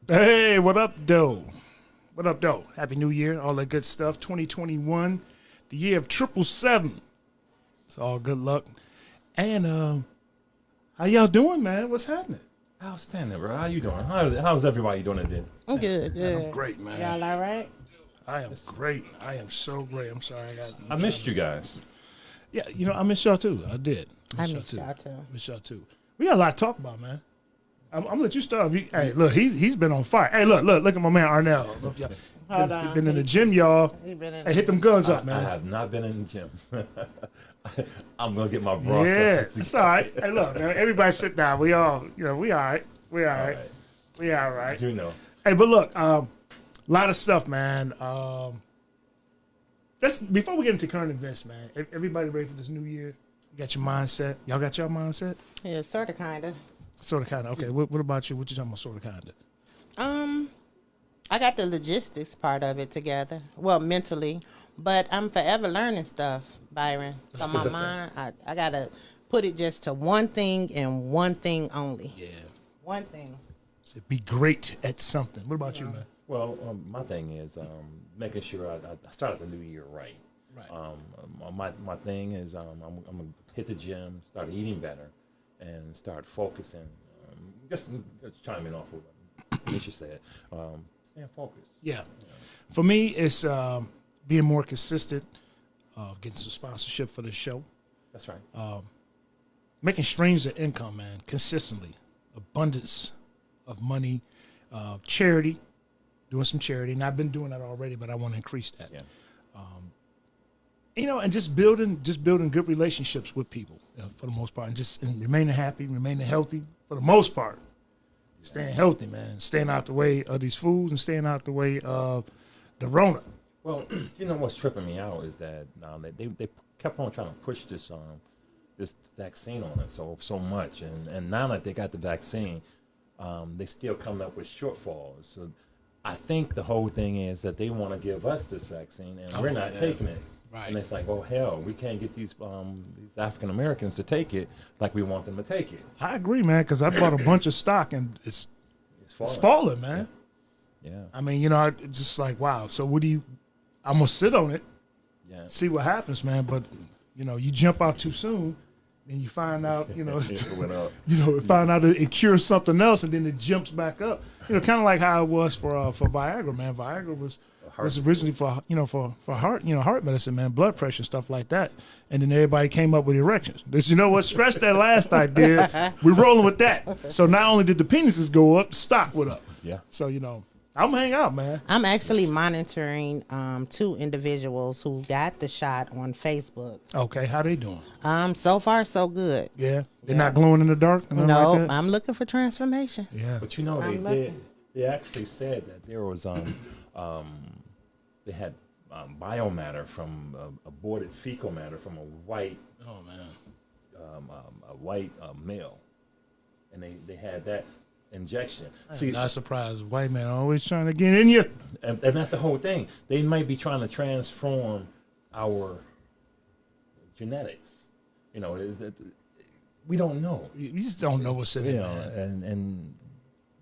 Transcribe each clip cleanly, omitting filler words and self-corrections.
Hey, what up, though? What up, though? Happy New Year, all that good stuff. 2021, the year of 777. It's all good luck. And how y'all doing, man? What's happening? Outstanding, bro. How you doing? How's everybody doing today? I'm good, good. I'm great, man. Y'all all right? I am great. I am so great. I'm sorry. I missed you guys. Yeah, I miss y'all too. I did. I miss y'all too. Miss y'all too. We got a lot to talk about, man. I'm gonna let you start. Hey, look, he's been on fire. Hey, look at my man Arnell. Hold on. Been in the gym, y'all. Hey, hit them guns up, man. I have not been in the gym. I'm gonna get my bra. Yeah, it's all right. Hey, look, man, everybody sit down. We all, we all right. We all right. We all right. You know. Hey, but look, a lot of stuff, man. Let's before we get into current events, man. Everybody ready for this new year? You got your mindset? Y'all got your mindset? Yeah, sort of, kind of. Sort of, kind of. Okay, what about you? What you talking about, sort of, kind of? I got the logistics part of it together. Well, mentally, but I'm forever learning stuff, Byron. So my mind, I gotta put it just to one thing and one thing only. Yeah. One thing. So be great at something. What about you, man? Well, my thing is making sure I start the new year right. Right. My thing is I'm gonna hit the gym, start eating better, and start focusing. Just chime in off of what Misha said. Staying focused. Yeah. For me, it's being more consistent, getting some sponsorship for the show, That's right. making streams of income, man, consistently, abundance of money, charity, doing some charity. And I've been doing that already, but I want to increase that. Yeah. And just building good relationships with people for the most part, and remaining happy, remaining healthy for the most part. Staying healthy, man. Staying out the way of these foods and staying out the way of the Rona. Well, you know what's tripping me out is that they kept on trying to push this vaccine on us so much, and now that they got the vaccine, they still coming up with shortfalls. So I think the whole thing is that they want to give us this vaccine, and we're not taking it. Right. And it's like, oh hell, we can't get these African Americans to take it like we want them to take it. I agree, man, because I bought a bunch of stock and it's falling, man. Yeah. I mean, I just like, wow. So what I'm going to sit on it, see what happens, man. But, you jump out too soon and you find out, It went up. find out that it cures something else and then it jumps back up. Kind of like how it was for Viagra, man. Viagra was originally for heart medicine, man, blood pressure, stuff like that. And then everybody came up with erections. You know what? Scratch that last idea. We're rolling with that. So not only did the penises go up, the stock went up. Yeah. So, I'm hang out, man. I'm actually monitoring 2 individuals who got the shot on Facebook. Okay, how they doing? So far so good. Yeah. They're not glowing in the dark? No, like that? I'm looking for transformation. Yeah. But they actually said that there was they had biomatter from aborted fecal matter from a white male, and they had that injection. I'm not surprised. White man always trying to get in you. And that's the whole thing. They might be trying to transform our genetics. We don't know. You just don't know what's in it, man. And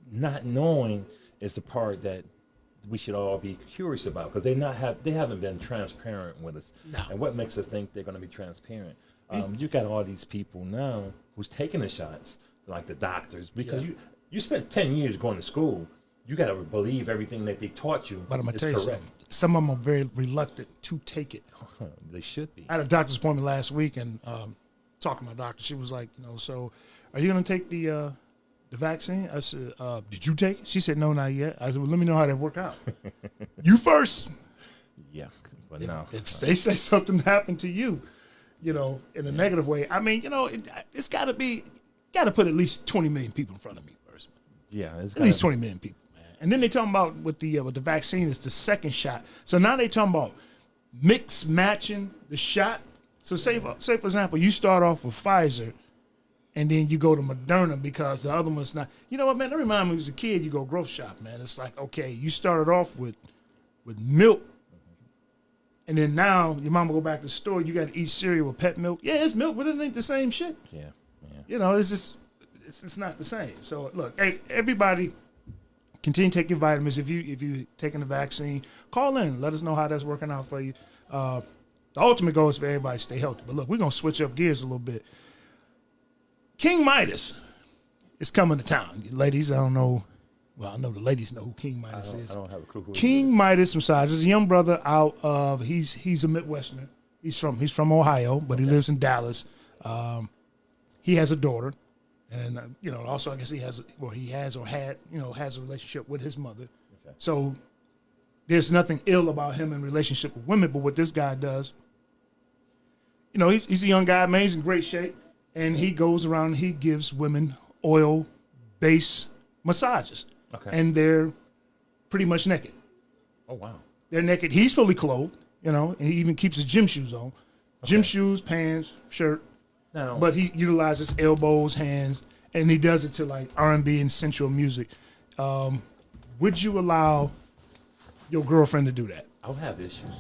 not knowing is the part that we should all be curious about, because they haven't been transparent with us. No. And what makes us think they're going to be transparent? You got all these people now who's taking the shots, like the doctors, because you spent 10 years going to school. You got to believe everything that they taught you. But I'm going to tell you correct. something. Some of them are very reluctant to take it. They should be. I had a doctor's appointment last week, and talking to my doctor, she was like, so are you going to take the vaccine? I said, did you take it? She said, no, not yet. I said, well, let me know how that worked out. You first. Yeah, but no. If they say something happened to you, in a negative way, I mean, it's got to be, got to put at least 20 million people in front of me first. Yeah, at least 20 million people, man. And then they talking about with the vaccine is the second shot. So now they talking about matching the shot. So say for example, you start off with Pfizer, and then you go to Moderna because the other one's not. You know what, man? That reminds me when I was a kid, you go growth shop, man. It's like, okay, you started off with milk, and then now your mama go back to the store, you got to eat cereal with pet milk. Yeah, it's milk, but it ain't the same shit. Yeah. It's just, it's not the same. So look, hey, everybody, Continue to take your vitamins. If you taking the vaccine, call in. Let us know how that's working out for you. The ultimate goal is for everybody to stay healthy. But look, we're gonna switch up gears a little bit. King Midas is coming to town, ladies. I don't know. Well, I know the ladies know who King Midas is. I don't have a clue who King Midas Massage is a young brother out of he's a Midwesterner. He's from Ohio, but he lives in Dallas. He has a daughter, and also I guess he has had a relationship with his mother. Okay. So there's nothing ill about him in relationship with women. But what this guy does, he's a young guy, man. He's in great shape, and he goes around and he gives women oil-based massages. Okay. And they're pretty much naked. Oh, wow. They're naked. He's fully clothed, and he even keeps his gym shoes on. Gym shoes, pants, shirt. No. But he utilizes elbows, hands, and he does it to like R&B and sensual music. Would you allow your girlfriend to do that? I would have issues.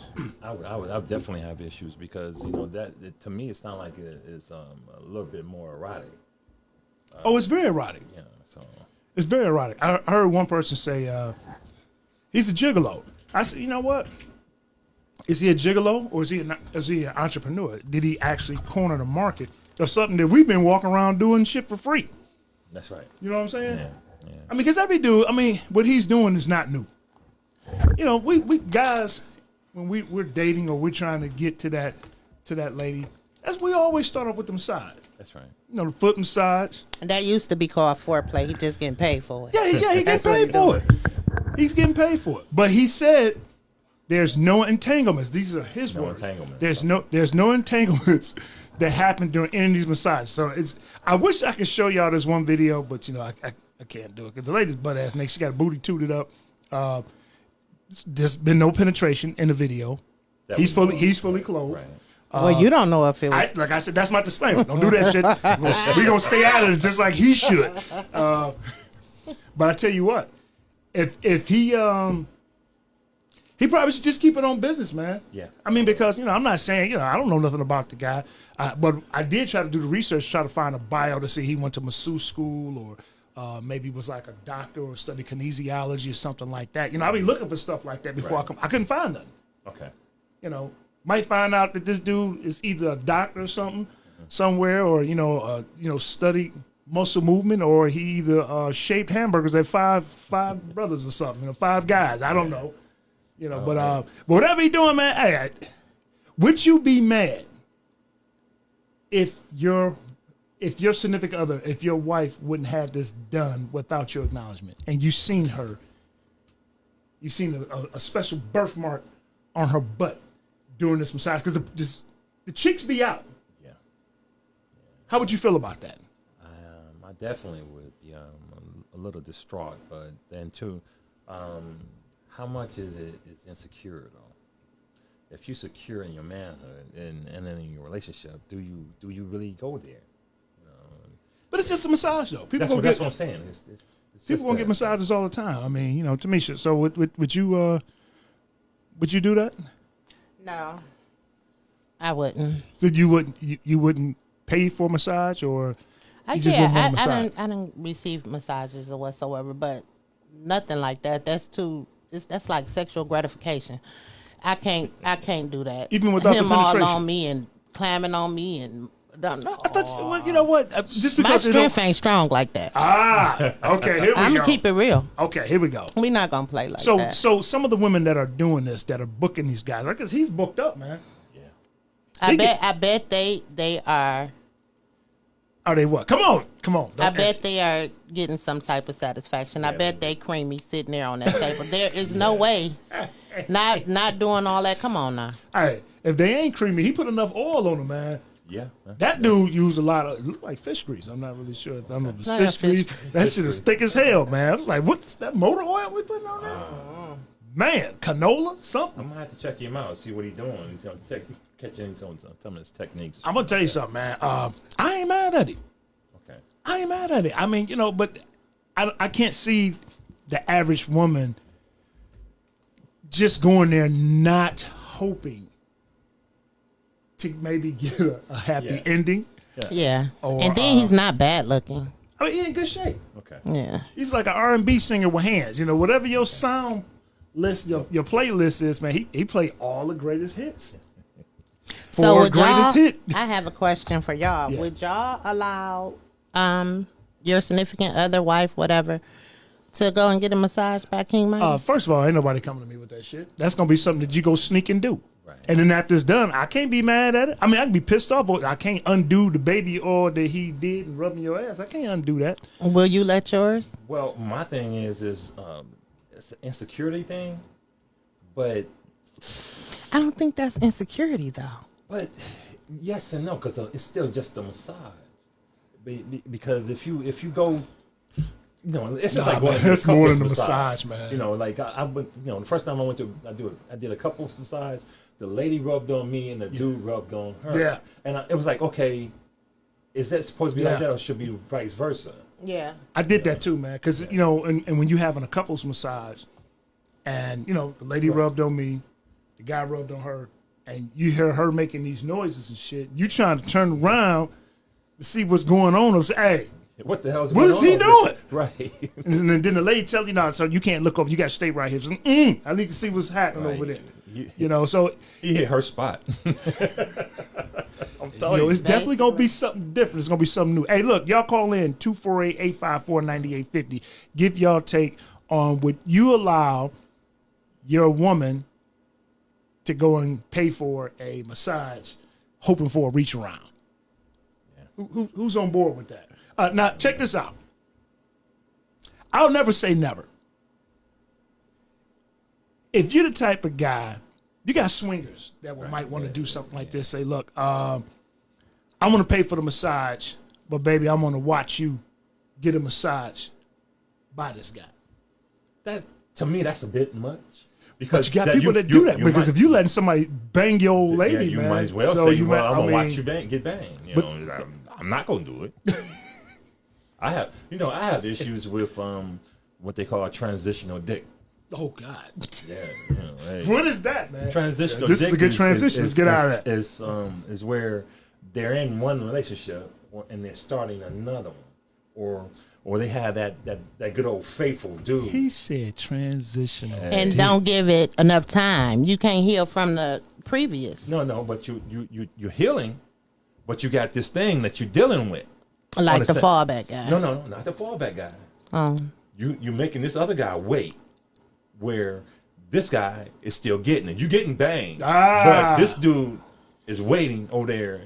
I would definitely have issues because, to me, it sounds like it's a little bit more erotic. It's very erotic. Yeah, so. It's very erotic. I heard one person say he's a gigolo. I said, you know what? Is he a gigolo or is he an entrepreneur? Did he actually corner the market or something that we've been walking around doing shit for free? That's right. You know what I'm saying? Yeah. I mean, because every dude, what he's doing is not new. We guys, when we're dating or we're trying to get to that lady, we always start off with the massage. That's right. The foot massage. And that used to be called foreplay. He just getting paid for it. Yeah, he getting paid for it. He's getting paid for it. But he said there's no entanglements. These are his words. There's no entanglements that happen during any of these massages. So I wish I could show y'all this one video, but I can't do it because the lady's butt ass naked. She got a booty tooted up. There's been no penetration in the video. He's fully clothed. Right. Well, you don't know if it was. Like I said, that's my disclaimer. Don't do that shit. We're going to stay out of it just like he should. But I tell you what, if he probably should just keep it on business, man. Yeah. Because, I'm not saying, I don't know nothing about the guy. But I did try to do the research, try to find a bio to see he went to masseuse school or maybe was like a doctor or studied kinesiology or something like that. I'll be looking for stuff like that before I couldn't find nothing. Okay. Might find out that this dude is either a doctor or something somewhere, or studied muscle movement, or he either shaped hamburgers at five brothers or something, 5 guys. I don't know, but whatever he doing, man. Hey, would you be mad if your significant other, if your wife wouldn't have this done without your acknowledgement, and you've seen a special birthmark on her butt during this massage, because the chicks be out. Yeah. How would you feel about that? I definitely would be a little distraught, but then too, how much is insecure though? If you're secure in your manhood and then in your relationship, do you really go there? But it's just a massage though. That's what I'm saying. It's people gonna get massages all the time. Tamisha. So would you do that? No, I wouldn't. So you wouldn't pay for a massage, or I didn't receive massages or whatsoever, but nothing like that. That's like sexual gratification. I can't do that. Even without him the penetration. all on me and climbing on me and no. I thought you know what? Just because my strength ain't strong like that. Okay. Here we go. I'm gonna keep it real. Okay, here we go. We're not gonna play like that. So some of the women that are doing this, that are booking these guys, because he's booked up, man. Yeah. I bet they are. Are they what? Come on. I bet they are getting some type of satisfaction. Yeah, I bet they creamy sitting there on that table. There is no way. Not doing all that. Come on now. All right. If they ain't creamy, he put enough oil on them, man. Yeah. That dude used a lot of, it looked like fish grease. I'm not really sure. I don't know if it's fish grease. That shit is thick as hell, man. I was like, what's that motor oil we putting on there? Man, canola, something. I'm going to have to check him out, see what he's doing. Catch in some of his techniques. I'm going to tell you something, man. I ain't mad at him. Okay. I ain't mad at it. But I can't see the average woman just going there not hoping to maybe get a happy ending. Yeah. And then he's not bad looking. He in good shape. Okay. Yeah. He's like an R&B singer with hands. You know, whatever your sound list, your playlist is, man. He played all the greatest hits. So For would y'all, greatest hit. I have a question for y'all. Yeah. Would y'all allow your significant other, wife, whatever, to go and get a massage by King Midas? First of all, ain't nobody coming to me with that shit. That's gonna be something that you go sneak and do. Right. And then after it's done, I can't be mad at it. I mean, I can be pissed off, but I can't undo the baby oil that he did and rubbing your ass. I can't undo that. Will you let yours? Well, my thing is it's an insecurity thing, but I don't think that's insecurity, though. But yes and no, because it's still just a massage. Because if you go, it's just like going to that's a more than a couples massage, man. You know, like I went, the first time I went to, I did a couples massage. The lady rubbed on me and the dude rubbed on her. Yeah. And it was like, okay, is that supposed to be like that, or should be vice versa? Yeah. I did that too, man. Because and when you having a couples massage, and the lady rubbed on me, the guy rubbed on her, and you hear her making these noises and shit, you trying to turn around to see what's going on. Or say, hey, what the hell is what going is on? he doing? Right. And then the lady tells you, no, so you can't look over. You got to stay right here. So, I need to see what's happening over there. So he hit her spot. I'm telling you, it's definitely gonna be something different. It's gonna be something new. Hey, look, y'all call in 248-854-9850. Give y'all take on would you allow your woman to go and pay for a massage, hoping for a reach around. Yeah. Who's on board with that? Now, check this out. I'll never say never. If you're the type of guy, you got swingers that might want to do something like this. Say, look, I'm going to pay for the massage, but baby, I'm going to watch you get a massage by this guy. That, to me, that's a bit much. Because you got people that do that. Because if you letting somebody bang your old lady, you man, might as well so say, you well, I'm I going to mean, watch you get banged. I'm not going to do it. I have issues with what they call a transitional dick. Oh God! Yeah, hey. What is that, man? Transitional. This dick is a good transition. Let's get out of that. Is where they're in one relationship and they're starting another one, or they have that good old faithful dude. He said transitional, and don't give it enough time. You can't heal from the previous. No, but you're healing, but you got this thing that you're dealing with. Like the fallback guy. No, not the fallback guy. You're making this other guy wait, where this guy is still getting it. You're getting banged, but this dude is waiting over there.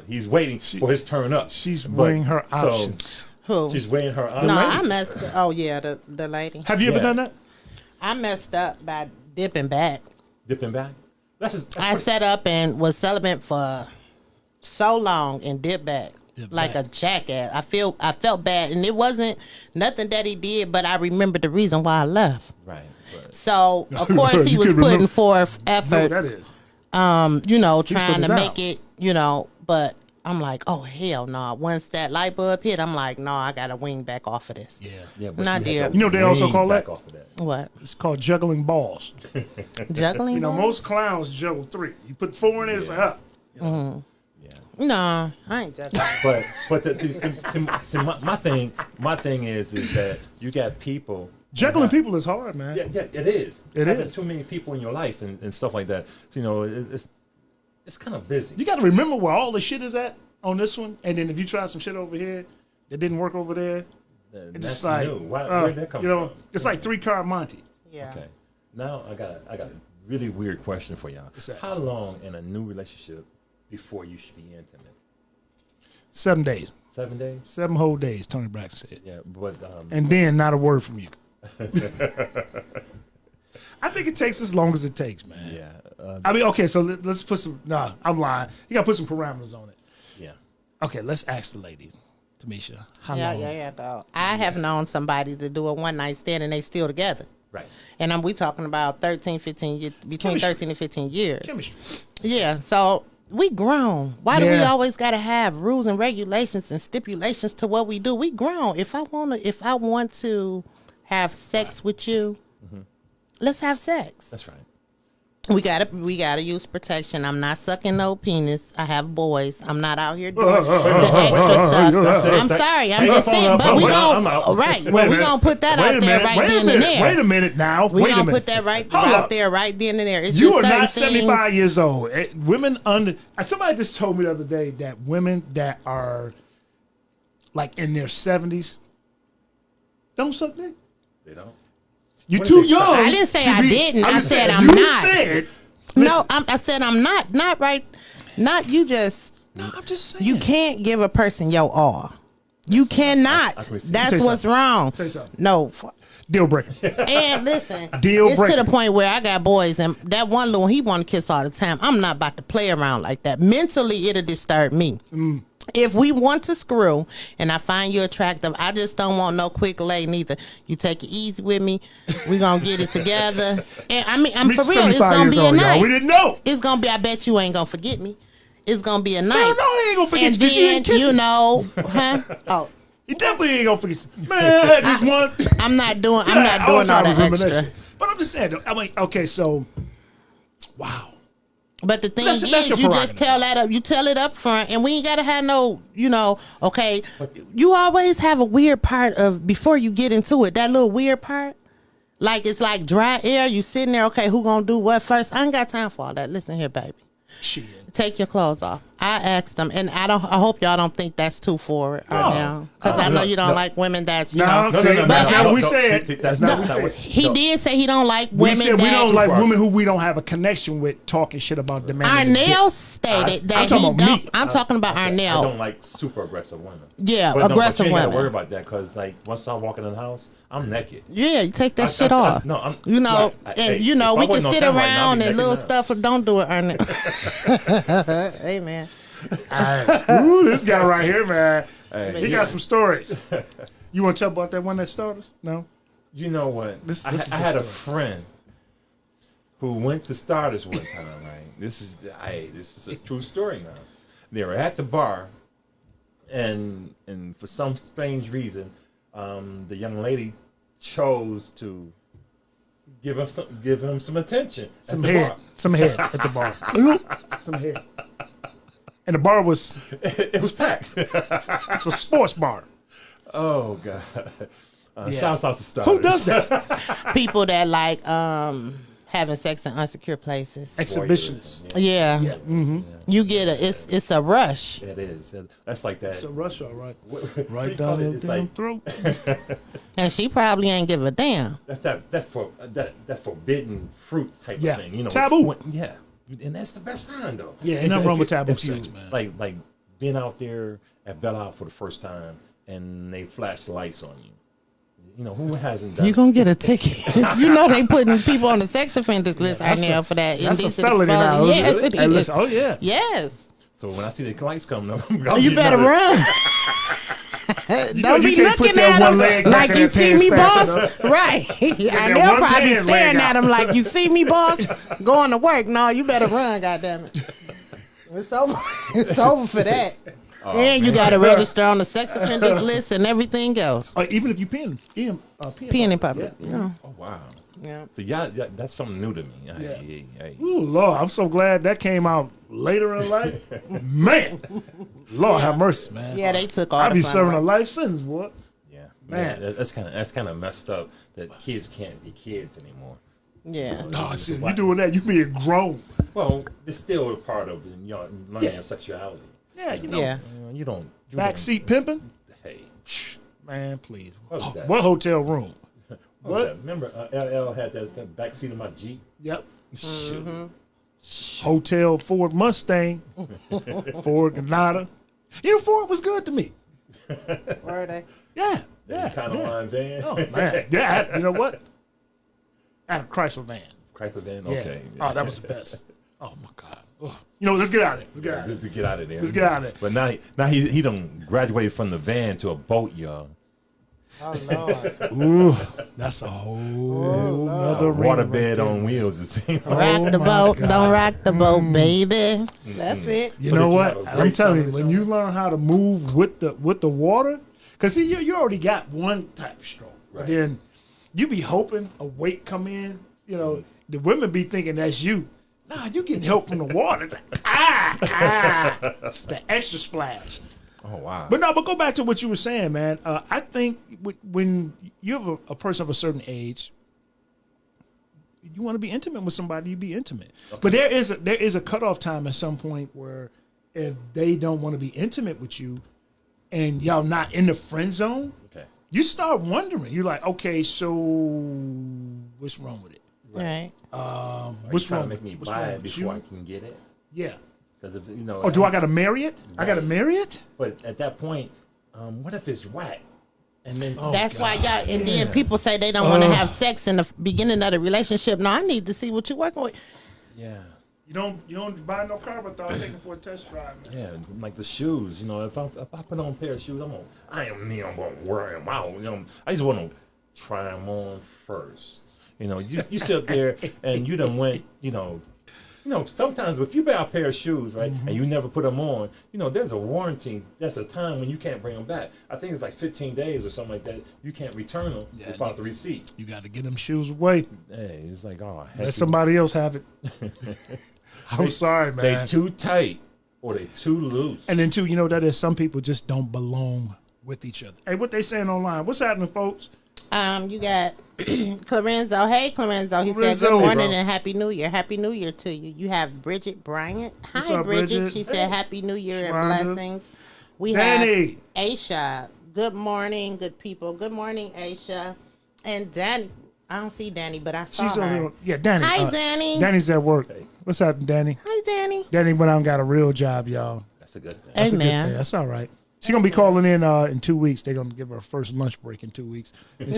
He's waiting for his turn up. She's weighing her options. Who? She's weighing her options. No, I messed up. Oh, yeah, the lady. Have you ever done that? I messed up by dipping back. Dipping back? I set up and was celibate for so long and dipped back. Like a jackass. I felt bad, and it wasn't nothing that he did, but I remembered the reason why I left. Right. So of course he was putting forth effort. That is. Trying to make it. But I'm like, oh hell no. Once that light bulb hit, I'm like, no, I gotta wing back off of this. Yeah. Not dear. You know what they also call that? Off of that? What? It's called juggling balls. Juggling. Most clowns juggle 3. You put 4 in there, it's like up. No, I ain't juggling. But my thing is that you got people. Juggling people is hard, man. Yeah, it is. Having too many people in your life and stuff like that. It's kind of busy. You got to remember where all the shit is at on this one, and then if you try some shit over here that didn't work over there, it's just like where'd that come from? It's like 3-card Monty. Yeah. Okay. Now I got a really weird question for y'all. How long in a new relationship before you should be intimate? 7 days. 7 days? 7 whole days, Tony Braxton said. Yeah, but and then not a word from you. I think it takes as long as it takes, man. Yeah. I mean, okay, so let's put some. Nah, I'm lying. You got to put some parameters on it. Yeah. Okay, let's ask the lady, Tamisha. How long? Yeah. Though I have known somebody to do a one night stand and they still together. Right. And we talking about 13, 15 years, between Chemistry. 13 and 15 years. Chemistry. Yeah. So we grown. Why do we always gotta have rules and regulations and stipulations to what we do? We grown. If I want to have sex with you, let's have sex. That's right. We gotta use protection. I'm not sucking no penis. I have boys. I'm not out here doing the extra stuff. I'm sorry. I'm just saying. But we gonna Well, we gonna put that out there right then and there. Wait a minute now. We gonna put that out there right then and there. It's You just are not certain 75 things. years old. Women under. Somebody just told me the other day that women that are like in their 70s don't suck dick. They don't. You're too young. I didn't say I didn't. I said I'm you not. Said, No, I said I'm not. Not right. Not you. Just no, I'm just saying. you can't give a person your all. You cannot. That's what's wrong. No. Deal breaker. And listen, Deal it's breaker. to the point where I got boys, and that one little he want to kiss all the time. I'm not about to play around like that. Mentally, it'll disturb me. If we want to screw and I find you attractive, I just don't want no quick lay neither. You take it easy with me. We gonna get it together. And I mean, I'm for real. It's gonna be a night. We didn't know. It's gonna be. I bet you ain't gonna forget me. It's gonna be a night. No, he ain't gonna forget and you. then, You ain't kissing. you know, huh? Oh. He definitely ain't gonna forget. Man, I had this one. I'm not doing all that extra. But I'm just saying. Though, I mean, okay, so wow. But the thing That's is, your you prerogative. just tell that up. You tell it up front, and we ain't gotta have no, okay. You always have a weird part of before you get into it. That little weird part, like it's like dry air. You sitting there, okay, who gonna do what first? I ain't got time for all that. Listen here, baby. Shit. Take your clothes off. I asked them, and I hope y'all don't think that's too forward right now, because I know you don't like women that's No, know. that's not what we said. That's not what He did say he don't like We women said we that don't like women who we don't have a connection with talking shit about demanding. Arnell stated that I'm talking he about don't. me. I'm talking about I Arnell. don't like super aggressive women. Yeah, but aggressive you ain't gotta women. worry about that because like once I'm walking in the house, I'm naked. Yeah, you take that shit off. No, I'm you know, like, and hey, you know, if I we can wasn't on sit camera right now, I'd around be and naked little now. stuff. Don't do it, Arnell. Hey man, Ooh, this guy right here, man. Hey, He got some stories. You want to tell about that one that started? No. You know what? This I is the had a story. friend who went to Stardust one time. Right? This is a true story now. They were at the bar, and for some strange reason, the young lady chose to give him some attention. Some at the head. bar. Some head at the bar. Some head. And the bar was, It was packed. it's a sports bar. Oh God. Yeah. Shouts out to Stardust. Who does that? people that like having sex in unsecure places. Exhibitions. Yeah, Mm-hmm. you get it's a rush. It is. That's like that. It's a rush, all right. Right Right down it's their damn like, throat. And she probably ain't give a damn. That's that forbidden fruit type Yeah. of thing. You know, Taboo. Yeah, and that's the best time though. Yeah, ain't nothing wrong with taboo If you- sex, man. Like being out there at Belle Isle for the first time and they flash the lights on you. You know who hasn't done? You gonna get a ticket. You know they putting people on the sex offenders list right now for that. That's a indecent felony now. exposure. Yes, it Hey, is. listen, oh, yeah. Yes. So when I see the lights coming up, You better run. Don't you be can't put looking that at one him leg back like in you that see pants me, fast boss. Right. And that they'll one probably pant staring leg at out. him like, you see me, boss? Going to work. No, you better run, goddammit. It's over. It's over for that. And you got to register on the sex offenders list and everything else. Even if you peeing Peeing in public. Yeah. You know. oh wow. Yeah. So yeah, that's something new to me. Yeah. Hey. Ooh, Lord, I'm so glad that came out later in life. Man, Lord have mercy, man. Yeah, they took all I'd the be fun serving a away. life sentence, boy. Yeah, Man. that's kind of messed up that kids can't be kids anymore. Yeah. Oh, shit, you doing that, you being grown. Well, it's still a part of learning your sexuality. Yeah, you know. Yeah. You don't Backseat pimping? Hey, Man, please. What was that? What hotel room? what? What? Was that? Remember, LL had that back seat of my Jeep. Yep. Shoot. Hotel Ford Mustang. Ford Granada. You know, Ford was good to me. Were they? Yeah. Yeah, kind of line van. Oh, man. Yeah, I had, you know what? I had a Chrysler van. Chrysler van. Yeah. Okay. Oh, that was the best. Oh, my God. Ugh. You know, let's get out of it. Let's get out of it. To get out of there. Let's get out of it. But now he done graduated from the van to a boat, y'all. Oh, Lord. Ooh, that's a whole other Waterbed on wheels. It seems like. Rock the my boat. God. Don't rock the boat, baby. That's it. You So know did you what? have a I'm great telling you, summer when you learn how to move with the water, because see, you already got one type of stroke. But Right. then you be hoping a weight come in. You know, the women be thinking that's you. Nah, you getting help from the water. It's like, it's the extra splash. Oh wow. But go back to what you were saying, man. I think when you have a person of a certain age, you want to be intimate with somebody, you be intimate. Okay. But there is a cutoff time at some point where if they don't want to be intimate with you and y'all not in the friend zone, okay, you start wondering. You're like, okay, so what's wrong with it? Right. What's wrong? To make me buy it before I can get it? Yeah. Because if you know. Oh, do I got to marry it? Right. I got to marry it? But at that point, what if it's whack? And then that's why y'all. And then people say they don't want to have sex in the beginning of the relationship. No, I need to see what you're working with. Yeah. You don't buy no car without taking for a test drive, man. Yeah, like the shoes. You know, if I put on a pair of shoes, I'm gonna wear them out. You know, I just want to try them on first. You know, you sit up there and you done went. You know, sometimes if you buy a pair of shoes, right, and you never put them on, you know, there's a warranty. That's a time when you can't bring them back. I think it's like 15 days or something like that. You can't return them without the receipt. You got to get them shoes away. Hey, it's like, oh, let somebody else have it. I'm sorry, man. They too tight or they too loose. And then too, you know, that is some people just don't belong with each other. Hey, what they saying online? What's happening, folks? You got Clorenzo. Hey, Clorenzo. He said, good morning and Happy New Year. Happy New Year to you. You have Bridget Bryant. Hi, Bridget. She said, Happy New Year and blessings. We Danny. have Aisha. Good morning, good people. Good morning, Aisha. And Danny. I don't see Danny, but I saw her. Yeah, Danny. Hi, Danny. Danny's at work. Hey. What's happening, Danny? Hi, Danny. Danny went out and got a real job, y'all. That's a good thing. That's a good thing. That's all right. She's gonna be calling in 2 weeks. They're gonna give her first lunch break in 2 weeks. And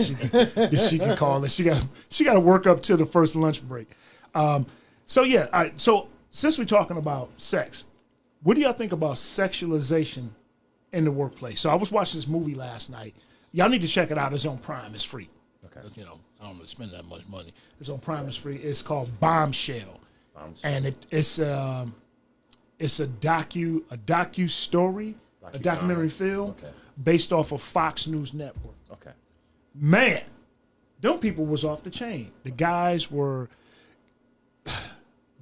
she can call it. She got to work up to the first lunch break. So yeah. All right. So since we're talking about sex, what do y'all think about sexualization in the workplace? So I was watching this movie last night. Y'all need to check it out. It's on Prime. It's free. Okay. You know, I don't want to spend that much money. It's on Prime. It's free. It's called Bombshell, and it's a docu story. A documentary film based off of Fox News Network. Okay. Man, them people was off the chain. The guys were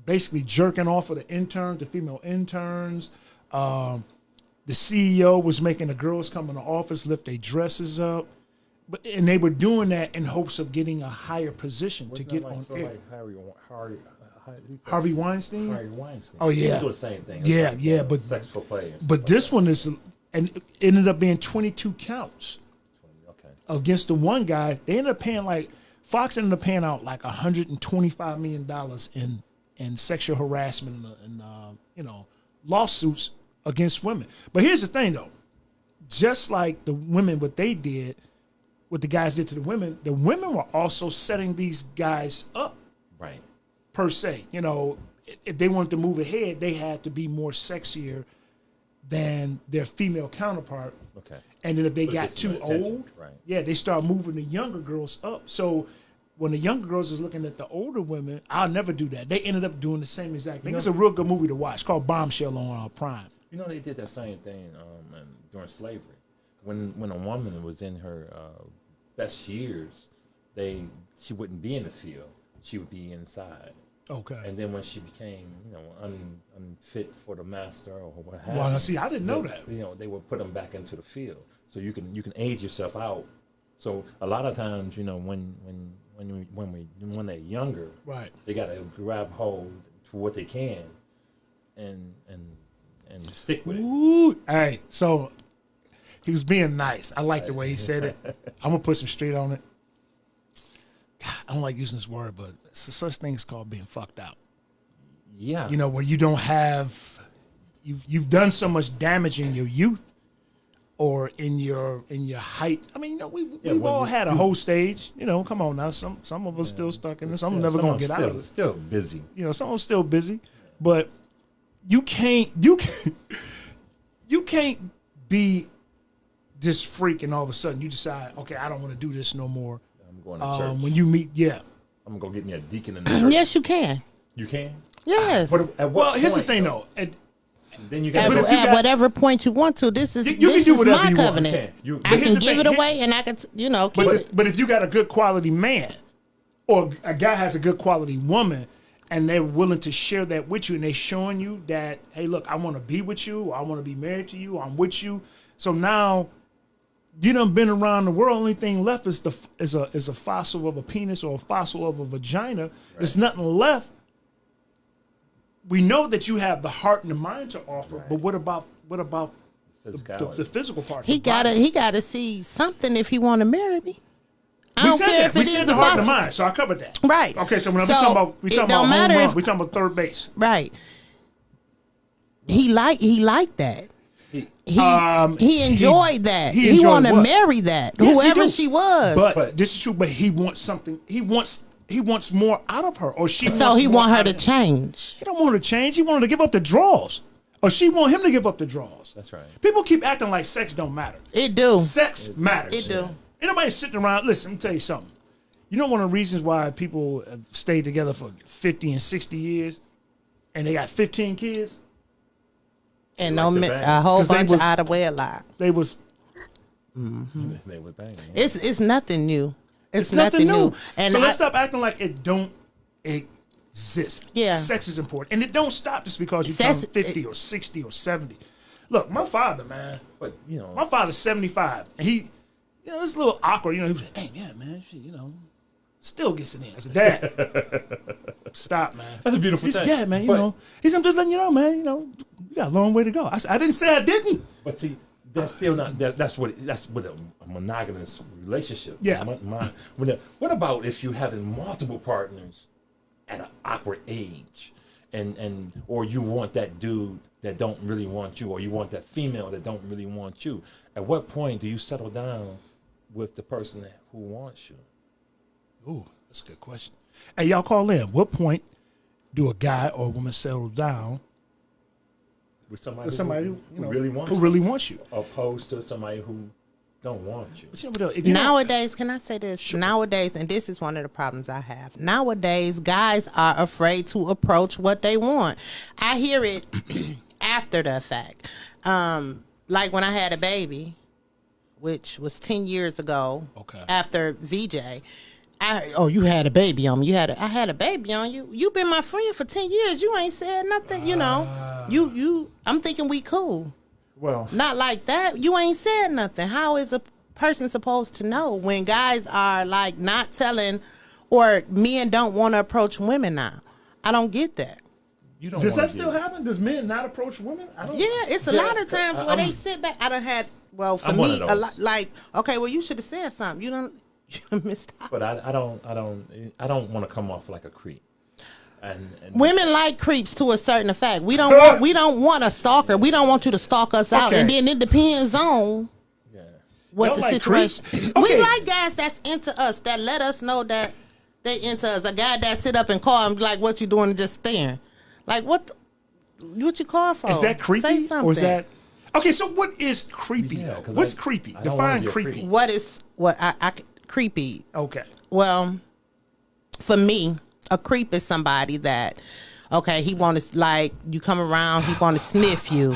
basically jerking off of the female interns. The CEO was making the girls come in the office lift their dresses up. And they were doing that in hopes of getting a higher position to get on air. Harvey Weinstein? Harvey Weinstein. Oh, yeah. He was the same thing. Yeah, but sex for players. But this one is, and it ended up being 22 counts. Okay. Against the one guy. They ended up paying Fox ended up paying out like $125 million in sexual harassment and lawsuits against women. But here's the thing, though. Just like the women, what the guys did to the women were also setting these guys up. Right. Per se, you know, if they wanted to move ahead, they had to be more sexier than their female counterpart. Okay. And then if they got too old, yeah, they start moving the younger girls up. So when the younger girls is looking at the older women, I'll never do that. They ended up doing the same exact thing. It's a real good movie to watch. It's called Bombshell on Prime. You know, they did that same thing during slavery. When a woman was in her best years, she wouldn't be in the field. She would be inside. Okay. And then when she became, unfit for the master or what have you. Well, see, I didn't know that. You know, they would put them back into the field, so you can age yourself out. So a lot of times, when they're younger, right, they got to grab hold to what they can, and stick with it. Ooh, hey, so he was being nice. I like the way he said it. I'm gonna put some street on it. I don't like using this word, but such things called being fucked out. Yeah. You know, where you don't have, you've done so much damage in your youth or in your height. I mean, we've all had a whole stage. Come on now. Some of us still stuck in this. Some never gonna get out of it. Still busy. Some are still busy, but you can't be this freak and all of a sudden you decide, okay, I don't want to do this no more. Going to church. When you meet, I'm gonna go get me a deacon in the church. Yes, you can. You can. Yes. But at what point, here's the thing, though. Then you got at whatever point you want to. This is my covenant. I can give it away, and I can keep it. But if you got a good quality man, or a guy has a good quality woman, and they're willing to share that with you, and they're showing you that, hey, look, I want to be with you, or I want to be married to you, I'm with you. So now you done been around the world. Only thing left is a fossil of a penis or a fossil of a vagina. Right. There's nothing left. We know that you have the heart and the mind to offer, right. But what about the physical part? He gotta see something if he want to marry me. I don't care if it is the heart and the mind, so I covered that. Right. Okay, so when we talking about home run, we talking about third base. Right. He liked that. He enjoyed that. He want to marry that. Yes, whoever she was. But this is true. But he wants something. He wants more out of her, or she. So he want her to change. He don't want her to change. He want her to give up the draws, or she want him to give up the draws. That's right. People keep acting like sex don't matter. It do. Sex matters. It do. Ain't nobody sitting around. Listen, let me tell you something. You know one of the reasons why people have stayed together for 50 and 60 years, and they got 15 kids. And a whole bunch of out of wedlock. They was. Mm-hmm. They were banging. Yeah. It's nothing new. It's nothing new. And so let's stop acting like it don't exist. Yeah. Sex is important, and it don't stop just because you turn 50 or 60 or 70. Look, my father, man. But my father's 75, and he. It's a little awkward. He was like, hey, yeah, man, still gets it in. I said, Dad, stop, man. That's a beautiful thing. Yeah, man, He said, I'm just letting you know, man, you got a long way to go. I said, I didn't say I didn't. But see, that's still not, that's what a monogamous relationship. Yeah. What about if you're having multiple partners at an awkward age, or you want that dude that don't really want you, or you want that female that don't really want you? At what point do you settle down with the person who wants you? Ooh, that's a good question. Hey, y'all call in. What point do a guy or a woman settle down with somebody who really wants you, opposed to somebody who don't want you? Nowadays, can I say this? Sure. Nowadays, and this is one of the problems I have. Nowadays, guys are afraid to approach what they want. I hear it after the fact. Like when I had a baby, which was 10 years ago. Okay. After VJ, you had a baby on me. I had a baby on you. You been my friend for 10 years. You ain't said nothing. I'm thinking we cool. Well, not like that. You ain't said nothing. How is a person supposed to know when guys are like not telling, or men don't want to approach women now? I don't get that. Does that still happen? Does men not approach women? It's a lot of times where they sit back. I done had, for me, a lot, like, okay, well, you should have said something. You done missed out. But I don't want to come off like a creep. And women like creeps to a certain effect. We don't want a stalker. We don't want you to stalk us out, and then it depends on what the situation. We like guys that's into us, that let us know that they into us. A guy that sit up and call him like, "What you doing?" and just staring. Like, what you call for? Is that creepy? Say something. Or is that okay? So what is creepy though? What's creepy? Define creepy. What creepy? Okay. Well, for me, a creep is somebody that, okay, he want to, like, you come around, he want to sniff you,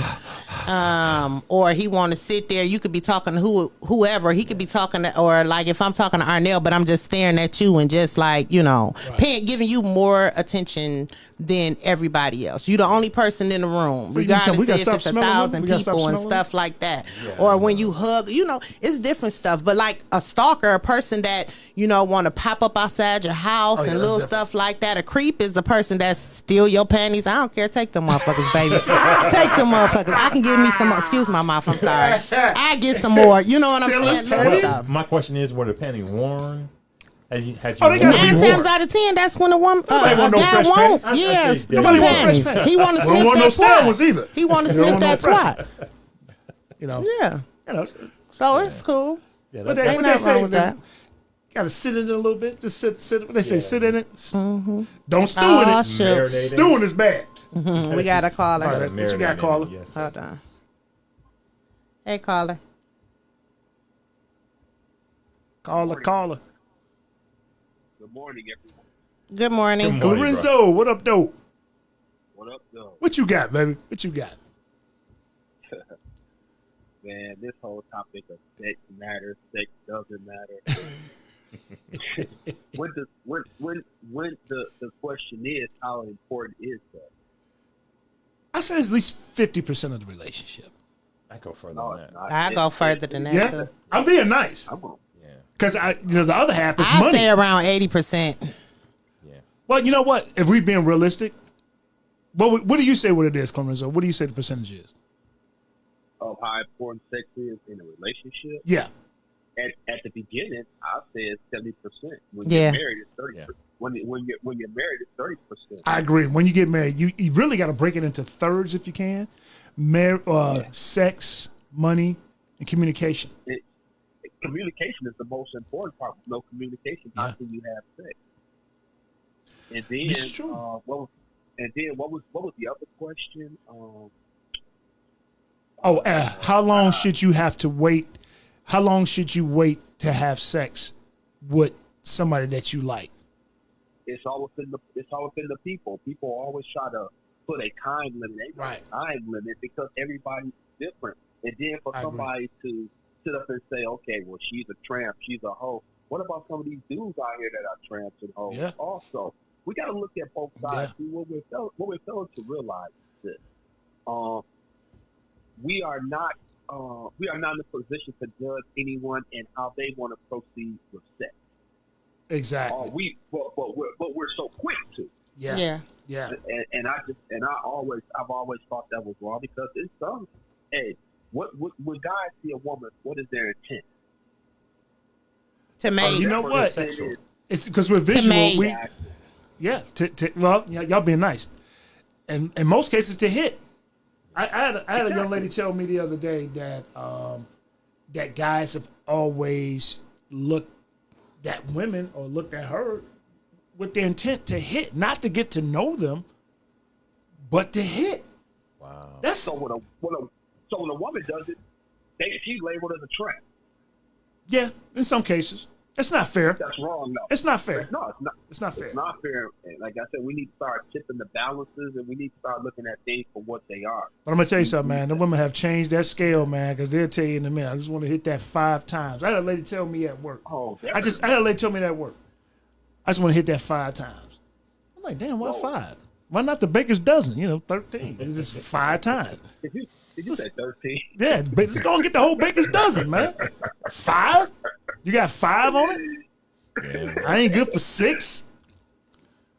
or he want to sit there. You could be talking to whoever. He could be talking to, or like if I'm talking to Arnell, but I'm just staring at you and just like, giving you more attention than everybody else. You the only person in the room, regardless if it's 1,000 people and stuff like that. Yeah, or when you hug, it's different stuff. But like a stalker, a person that, want to pop up outside your house and little stuff like that. A creep is a person that steal your panties. I don't care. Take them motherfuckers, baby. Take them motherfuckers. I can give me some more. Excuse my mouth. I'm sorry. I get some more. You know what I'm saying? Little stuff. My question is, were the panties worn? Had you 9 times out of 10, that's when a guy won't. Yes, panties. He want to sniff that twat. He want to sniff that twat. Yeah. So it's cool. Yeah, ain't nothing wrong with that. Gotta sit in it a little bit. Just sit. What they say, sit in it. Mm-hmm. Don't stew in it. Stewing is bad. Mm-hmm. We got a caller. All right, what you got, caller? Yes, hold on. Hey, caller. Caller. Good morning, everyone. Good morning. Lorenzo, what up, though? What up, though? What you got, baby? What you got? Man, this whole topic of sex matters, sex doesn't matter. The question is, how important is that? I say it's at least 50% of the relationship. I go further No, than it's that. not. I go further than that Yeah, too. I'm being nice I'm going. Yeah, because the other half is I money. say around 80%. yeah. Well, you know what? If we being realistic, what do you say what it is, Clemenzo? What do you say the percentage is? Of how important sex is in a relationship. Yeah. At the beginning, I say it's 70%. When Yeah. you're married, it's 30%. Yeah. When you're married, it's 30%. I agree. When you get married, you really got to break it into thirds if you can. Sex, money, and communication. Communication is the most important part. With no communication, how can you have sex? And then, This is true. what was the other question? How long should you have to wait? How long should you wait to have sex with somebody that you like? It's all within the people. People always try to put a time limit. They put Right. a time limit because everybody's different. And then for I agree. somebody to sit up and say, okay, well, she's a tramp, she's a hoe. What about some of these dudes out here that are tramps and hoes? Yeah. Also, we got to look at both sides. See, what we're failing to realize is this: we are not in a position to judge anyone and how they want to proceed with sex. Exactly. But we're so quick to. Yeah. And I've always thought that was wrong because it's some. Hey, when guys see a woman, what is their intent? To me, You know what? Sexual. It's because we're visual. me. Y'all being nice, and in most cases to hit. I had a young lady tell me the other day that that guys have always looked at women or looked at her with the intent to hit, not to get to know them, but to hit. Wow. That's So when a woman does it, she's labeled as a tramp. yeah. In some cases, it's not fair. That's wrong, though. It's not fair. No, it's not. It's not fair. It's not fair. And like I said, we need to start tipping the balances, and we need to start looking at things for what they are. But I'm gonna tell you something, man. The women have changed that scale, man, because they'll tell you in a minute. I just want to hit that 5 times. I had a lady tell me at work. Oh, I had a lady tell me that at work. I just want to hit that 5 times. I'm like, damn, why 5? Why not the baker's dozen? 13. It's just 5 times. Did you say 13? Yeah, but it's gonna get the whole baker's dozen, man. 5? You got 5 on it? Yeah. I ain't good for 6.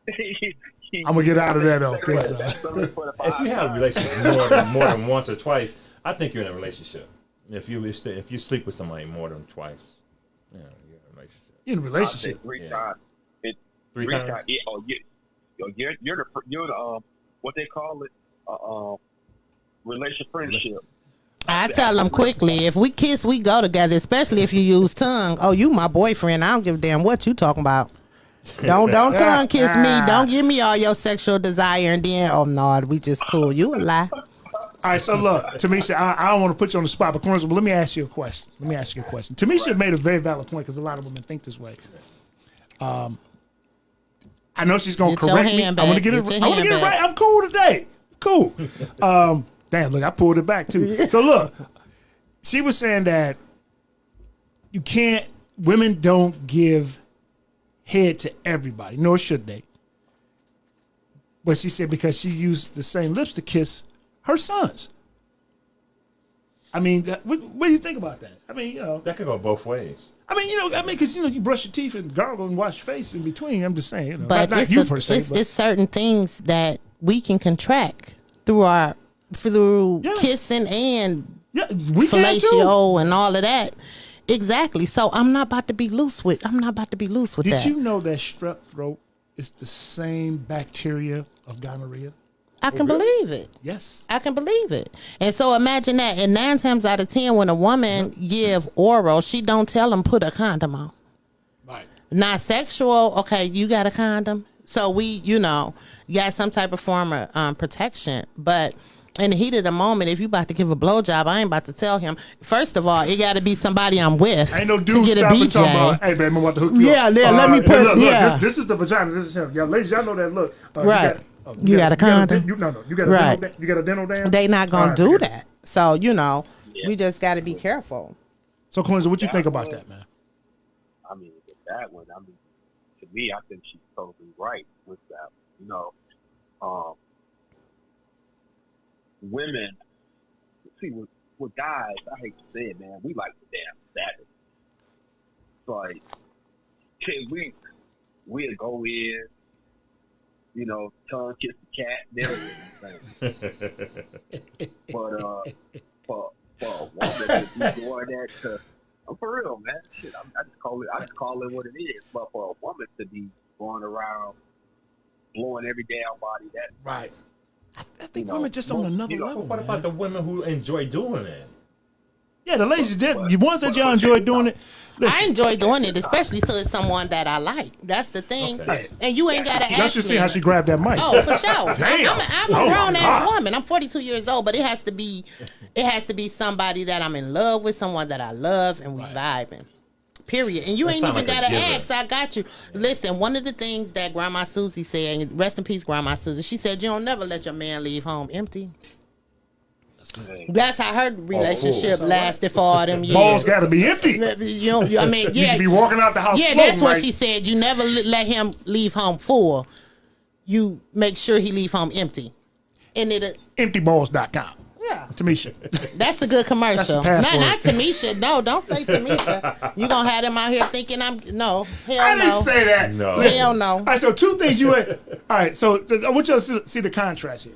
I'm gonna get out of that though. 'Cause, If you have a relationship more than once or twice, I think you're in a relationship. If you sleep with somebody more than twice, you're in a relationship. you're in a relationship. Three Yeah. times. Three times? Yeah, you're the what they call it friendship. I tell them quickly, if we kiss, we go together, especially if you use tongue. Oh, you my boyfriend. I don't give a damn what you talking about. Don't tongue kiss me. Don't give me all your sexual desire and then, oh, no, we just cool. You a lie. All right, so look, Tamisha, I don't want to put you on the spot, but let me ask you a question. Tamisha made a very valid point because a lot of women think this way. I know she's gonna Get your correct me. I hand want to back. get it. Get your I want to hand get it back. right. I'm cool today. Cool. Damn, look, I pulled it back too. So look, she was saying that you can't. Women don't give head to everybody, nor should they. But she said because she used the same lips to kiss her sons. I mean, what do you think about that? I mean, That could go both ways. because you brush your teeth and gargle and wash your face in between. I'm just saying, But not it's, you per se. it's certain things that we can contract through Yeah. kissing and yeah, we can too. fellatio and all of that. Exactly. So I'm not about to be loose with. Did that. you know that strep throat is the same bacteria of gonorrhea? I can believe it. Yes. I can believe it. And so imagine that. And 9 times out of 10, when a woman give oral, she don't tell them put a condom on. Right. Not sexual. Okay, you got a condom. So we, got some type of form of protection. But in the heat of the moment, if you about to give a blowjob, I ain't about to tell him. First of all, it got to be somebody I'm with. Ain't no to dude get a stopping talking BJ. about, hey, baby, I'm about to hook you Yeah, up. yeah, let me Hey, put- look, yeah. This is the vagina. This is him. Y'all ladies, y'all know that look. Right. You got a condom? You got a Right. dental, you got a dental dam? They not going All to right, do okay. that. So, we just got to be careful. So, Cleanser, what you think about that, man? I mean, that one. I mean, to me, I think she's totally right with that. You know, women. See, with guys, I hate to say it, man. We like the damn savage. It's like, we'll go in, you know, tongue kiss the cat and everything. But for a woman to be doing that to, I'm for real, man. Shit, I just call it what it is. But for a woman to be going around blowing every damn body, that's right. I think women just on another level. What about the women who enjoy doing it? Yeah, the ladies did. The ones that y'all enjoy doing it. Listen. I enjoy doing it, especially to someone that I like. That's the thing. Okay. And you ain't gotta ask Let's just me. see how she grabbed that mic. Oh, for sure. Damn. I'm a grown ass woman. I'm 42 years old, but it has to be somebody that I'm in love with, someone that I love, and we vibing. Period. And you ain't even gotta ask. I got you. Listen, one of the things that Grandma Susie said, and rest in peace, Grandma Susie, she said, you don't never let your man leave home empty. That's how her relationship lasted for all them years. Balls got to be empty. You know, I mean, You yeah. can be walking out the house. Yeah, floating, that's what right? she said. You never let him leave home full. You make sure he leave home empty. And it Emptyballs.com. yeah. Tamisha. That's a good commercial. That's the password. Not Tamisha. No, don't say Tamisha. You gonna have them out here thinking hell I no. didn't say that. No. Listen. Hell no. All right, so two things you ain't. All right, so I want you to see the contrast here.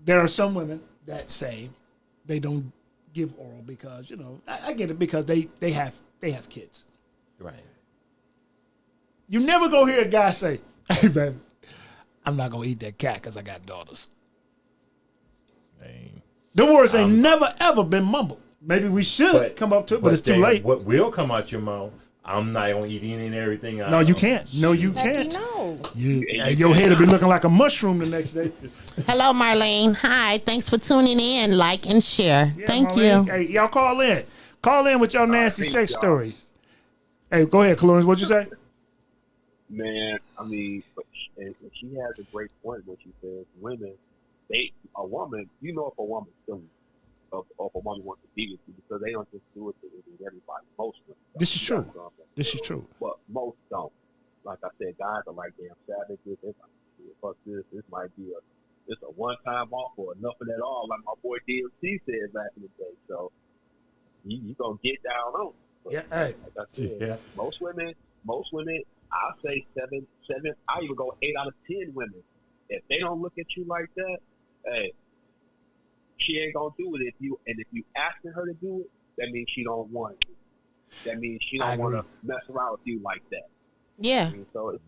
There are some women that say they don't give oral because, you know, I get it, because they have kids. Right. You never go hear a guy say, "Hey, baby, I'm not gonna eat that cat because I got daughters." Dang. Them words ain't never ever been mumbled. Maybe we should come up to it, but it's too then late. What will come out your mouth? I'm not gonna eat any and everything. No, you can't. No, you can't. No. Your head will be looking like a mushroom the next day. Hello, Marlene. Hi. Thanks for tuning in. Like and share. Yeah, Thank Marlene. you. Hey, y'all call in. Call in with your nasty thanks, sex y'all. stories. Hey, go ahead, Clarence. What'd you say? Man, I mean, but she has a great point when she says women, a woman, you know, if a woman's still, if a woman wants to be with you, because they don't just do it to everybody. Most women. This is true. This is true. But most don't. Like I said, guys are like damn savages. It's like, fuck this. This might be it's a one-time off or nothing at all, like my boy DMC said back in the day. So you gonna get down on it. But Yeah, hey. like I said, most women, I'll say seven. I even go 8 out of 10 women. If they don't look at you like that, hey, she ain't gonna do it. If you asking her to do it, that means she don't want it. That means she don't want to mess around with you like that. Yeah. I mean, so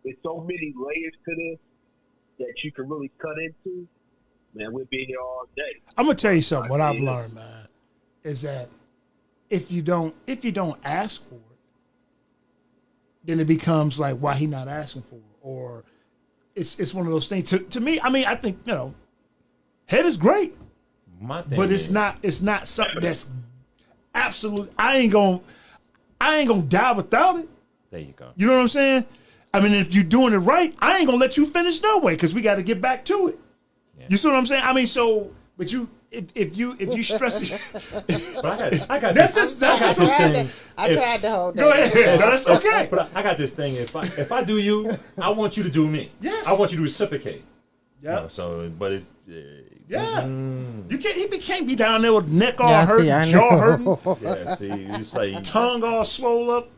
it's so many layers to this that you can really cut into. Man, we'll be here all day. I'm gonna tell you something. What I've learned, man, is that if you don't ask for it, then it becomes like, why he not asking for it? Or it's one of those things. To me, I mean, I think, you know, head is great, but it's not something that's absolute. I ain't gonna die without it. There you go. You know what I'm saying? I mean, if you're doing it right, I ain't gonna let you finish no way, because we got to get back to it. Yeah. You see what I'm saying? I mean, so, but you, if you stress it, but I got that's this. just what I'm saying. I tried to hold that. Go ahead. No, that's okay. But I got this thing. If I do you, I want you to do me. Yes. I want you to reciprocate. Yeah. You know, so, but it. Yeah. You can't be down there with neck all hurting, jaw hurting. Yeah. See, it's like tongue all swole up.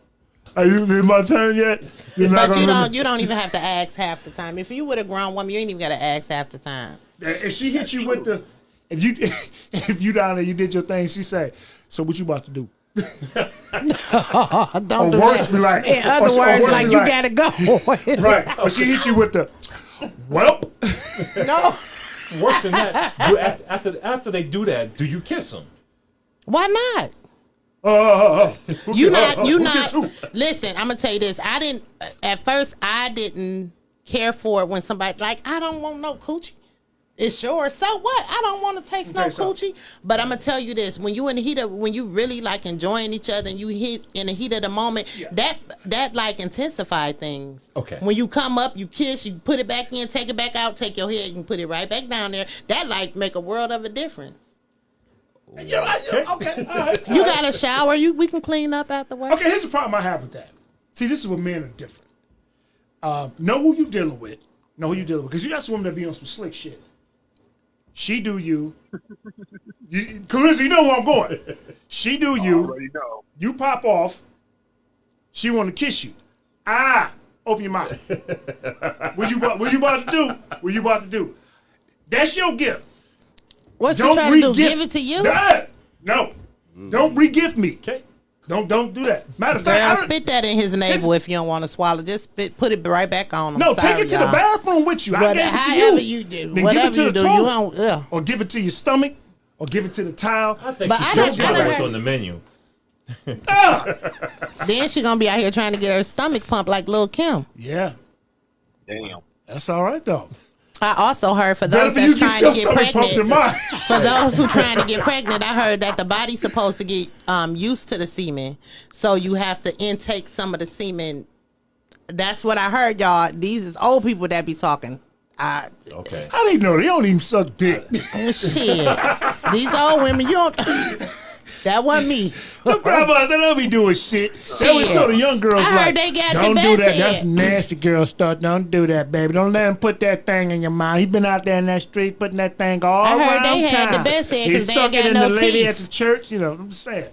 Are you in my turn yet? But you don't even have to ask half the time. If you with a grown woman, you ain't even got to ask half the time. If she hit you with the, if you down there, you did your thing. She say, "So what you about to do?" Don't do worse, that. be like, In other words, like you gotta go. Right. Or she hit you with the, "Well." No. worse than that. After they do that, do you kiss them? Why not? Who You kiss not. who? Listen, I'm gonna tell you this. At first I didn't care for it when somebody like, I don't want no coochie. It's sure. So what? I don't want to taste no coochie. But I'm gonna tell you this: when you in the heat of, when you really like enjoying each other, and you hit in the heat of the moment, that like intensify things. Okay. When you come up, you kiss, you put it back in, take it back out, take your head, you can put it right back down there. That like make a world of a difference. Okay, all right. You got a shower. We can clean up afterwards. Okay, here's the problem I have with that. See, this is where men are different. Know who you dealing with. Know who you dealing with. Because you got some women that be on some slick shit. She do you. Clarissa, you know where I'm going. She do you. Already know. You pop off. She want to kiss you. Open your mouth. What you about to do? What you about to do? That's your gift. What's she trying to do? Give it to you? No. Don't re-gift me. Okay. Don't do that. Matter of fact, Girl, spit that in his navel if you don't want to swallow. Just put it right back on him. No, Sorry, take it to y'all. the bathroom with you. I gave it to however you. you do. Then Whatever give it to you the do, toilet. you don't. Or give it to your stomach. Or give it to the towel. I think But she I should done what's heard- on the menu. Then she gonna be out here trying to get her stomach pumped like Lil' Kim. Yeah. Damn. That's all right, though. I also heard for Better those for you that's get trying your to get stomach pumped than pregnant. mine. For those who trying to get pregnant, I heard that the body's supposed to get used to the semen, so you have to intake some of the semen. That's what I heard, y'all. These is old people that be talking. Okay. How do you know? They don't even suck dick. Shit, these old women, you don't. That wasn't me. Them grandmas, they don't be doing shit. They always tell the young girls, I heard like, they got the don't do best that. head. That's nasty girl stuff. Don't do that, baby. Don't let him put that thing in your mouth. He been out there in that street putting that thing all I heard around they had town. the best head He 'cause they stuck ain't it got in no the lady teeth. at the church. You know what I'm saying?